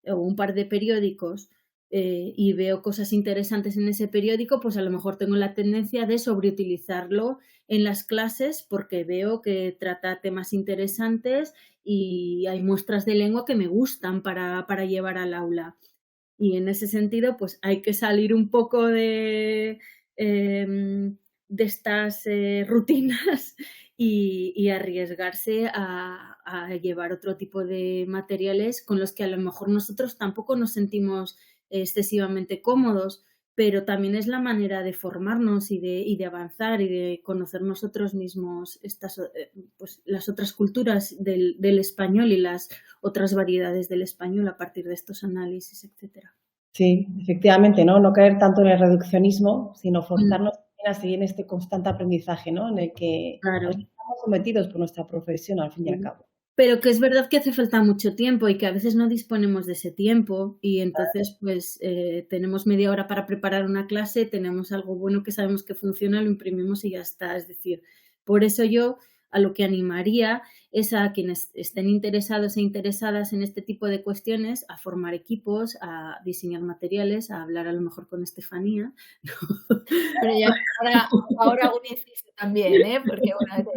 o un par de periódicos y veo cosas interesantes en ese periódico, pues a lo mejor tengo la tendencia de sobreutilizarlo en las clases porque veo que trata temas interesantes y hay muestras de lengua que me gustan para llevar al aula. Y en ese sentido, pues hay que salir un poco de estas rutinas y arriesgarse a llevar otro tipo de materiales con los que a lo mejor nosotros tampoco nos sentimos excesivamente cómodos, pero también es la manera de formarnos y de avanzar y de conocer nosotros mismos pues, las otras culturas del español y las otras variedades del español a partir de estos análisis, etcétera. Sí, efectivamente, ¿no? No caer tanto en el reduccionismo, sino Mm, forzarnos también a seguir en este constante aprendizaje, ¿no? En el que claro. estamos sometidos por nuestra profesión, al fin y al Sí. cabo. Pero que es verdad que hace falta mucho tiempo y que a veces no disponemos de ese tiempo y entonces, pues, tenemos media hora para preparar una clase, tenemos algo bueno que sabemos que funciona, lo imprimimos y ya está. Es decir, por eso yo a lo que animaría es a quienes estén interesados e interesadas en este tipo de cuestiones, a formar equipos, a diseñar materiales, a hablar a lo mejor con Estefanía. Pero ya ahora un inciso también, ¿eh? Porque, bueno,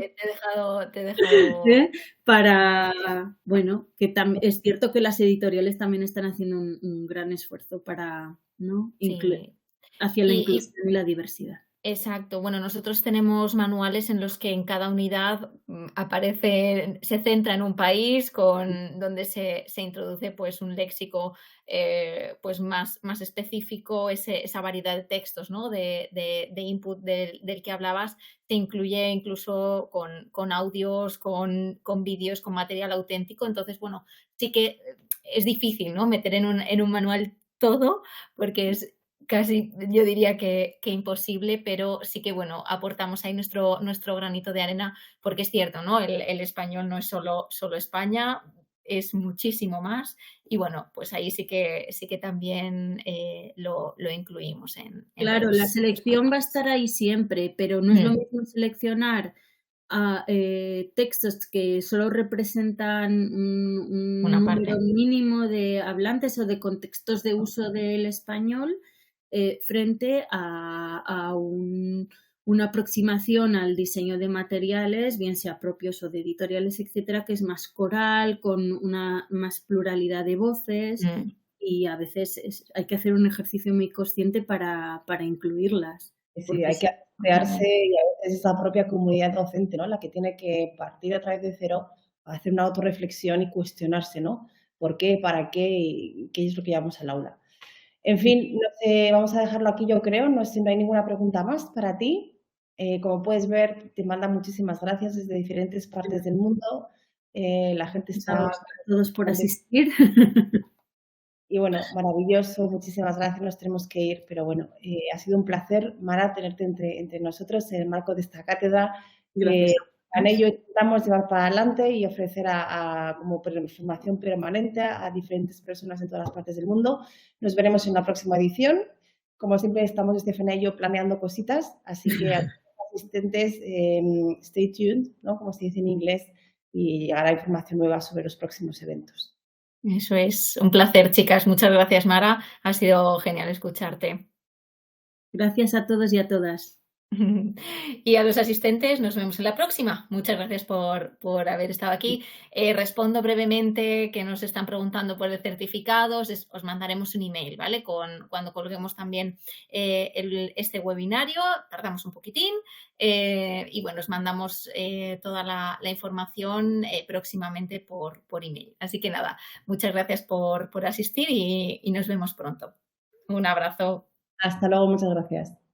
te he dejado ¿Eh? Para, bueno, que es cierto que las editoriales también están haciendo un gran esfuerzo para, ¿no? sí. Hacia la Y inclusión y la diversidad. exacto. Bueno, nosotros tenemos manuales en los que en cada unidad se centra en un país donde se introduce pues un léxico pues más específico, esa variedad de textos, ¿no? de input del que hablabas, se incluye incluso con audios, con vídeos, con material auténtico. Entonces, bueno, sí que es difícil, ¿no? Meter en un manual todo, porque es casi, yo diría que imposible, pero sí que, bueno, aportamos ahí nuestro granito de arena, porque es cierto, ¿no? El español no es solo España, es muchísimo más. Y bueno, pues ahí sí que también lo incluimos en Claro, la los selección va a manuales. estar ahí siempre, pero no es lo mismo seleccionar textos que solo representan un Una número parte. mínimo de hablantes o de contextos de uso del español frente a una aproximación al diseño de materiales, bien sea propios o de editoriales, etcétera, que es más coral, con una más pluralidad de voces Mm, y a veces hay que hacer un ejercicio muy consciente para incluirlas, Sí, porque hay que sí. crearse y a veces esa propia comunidad docente, ¿no? La que tiene que partir otra vez de cero, hacer una autorreflexión y cuestionarse, ¿no? ¿Por qué? ¿Para qué? Y qué es lo que llevamos al aula. En fin, no sé, vamos a dejarlo aquí, yo creo. No sé si no hay ninguna pregunta más para ti. Como puedes ver, te mandan muchísimas gracias desde diferentes partes del mundo. La gente Gracias a está todos por contenta. asistir. Y bueno, maravilloso, muchísimas gracias, nos tenemos que ir, pero bueno, ha sido un placer, Mara, tenerte entre nosotros en el marco de esta cátedra que Gracias a en vosotros. ello intentamos llevar para adelante y ofrecer como formación permanente a diferentes personas en todas las partes del mundo. Nos veremos en la próxima edición. Como siempre, estamos Estefanía y yo planeando cositas, así que a los asistentes, stay tuned, ¿no? Como se dice en inglés, y llegará información nueva sobre los próximos eventos. Eso es un placer, chicas. Muchas gracias, Mara. Ha sido genial escucharte. Gracias a todos y a todas. Y a los asistentes, nos vemos en la próxima. Muchas gracias por haber estado aquí. Respondo brevemente que nos están preguntando por el certificado. Os mandaremos un email, ¿vale? Cuando colguemos también este webinario, tardamos un poquitín. Y bueno, os mandamos toda la información próximamente por email. Así que nada, muchas gracias por asistir y nos vemos pronto. Un abrazo. Hasta luego, muchas gracias.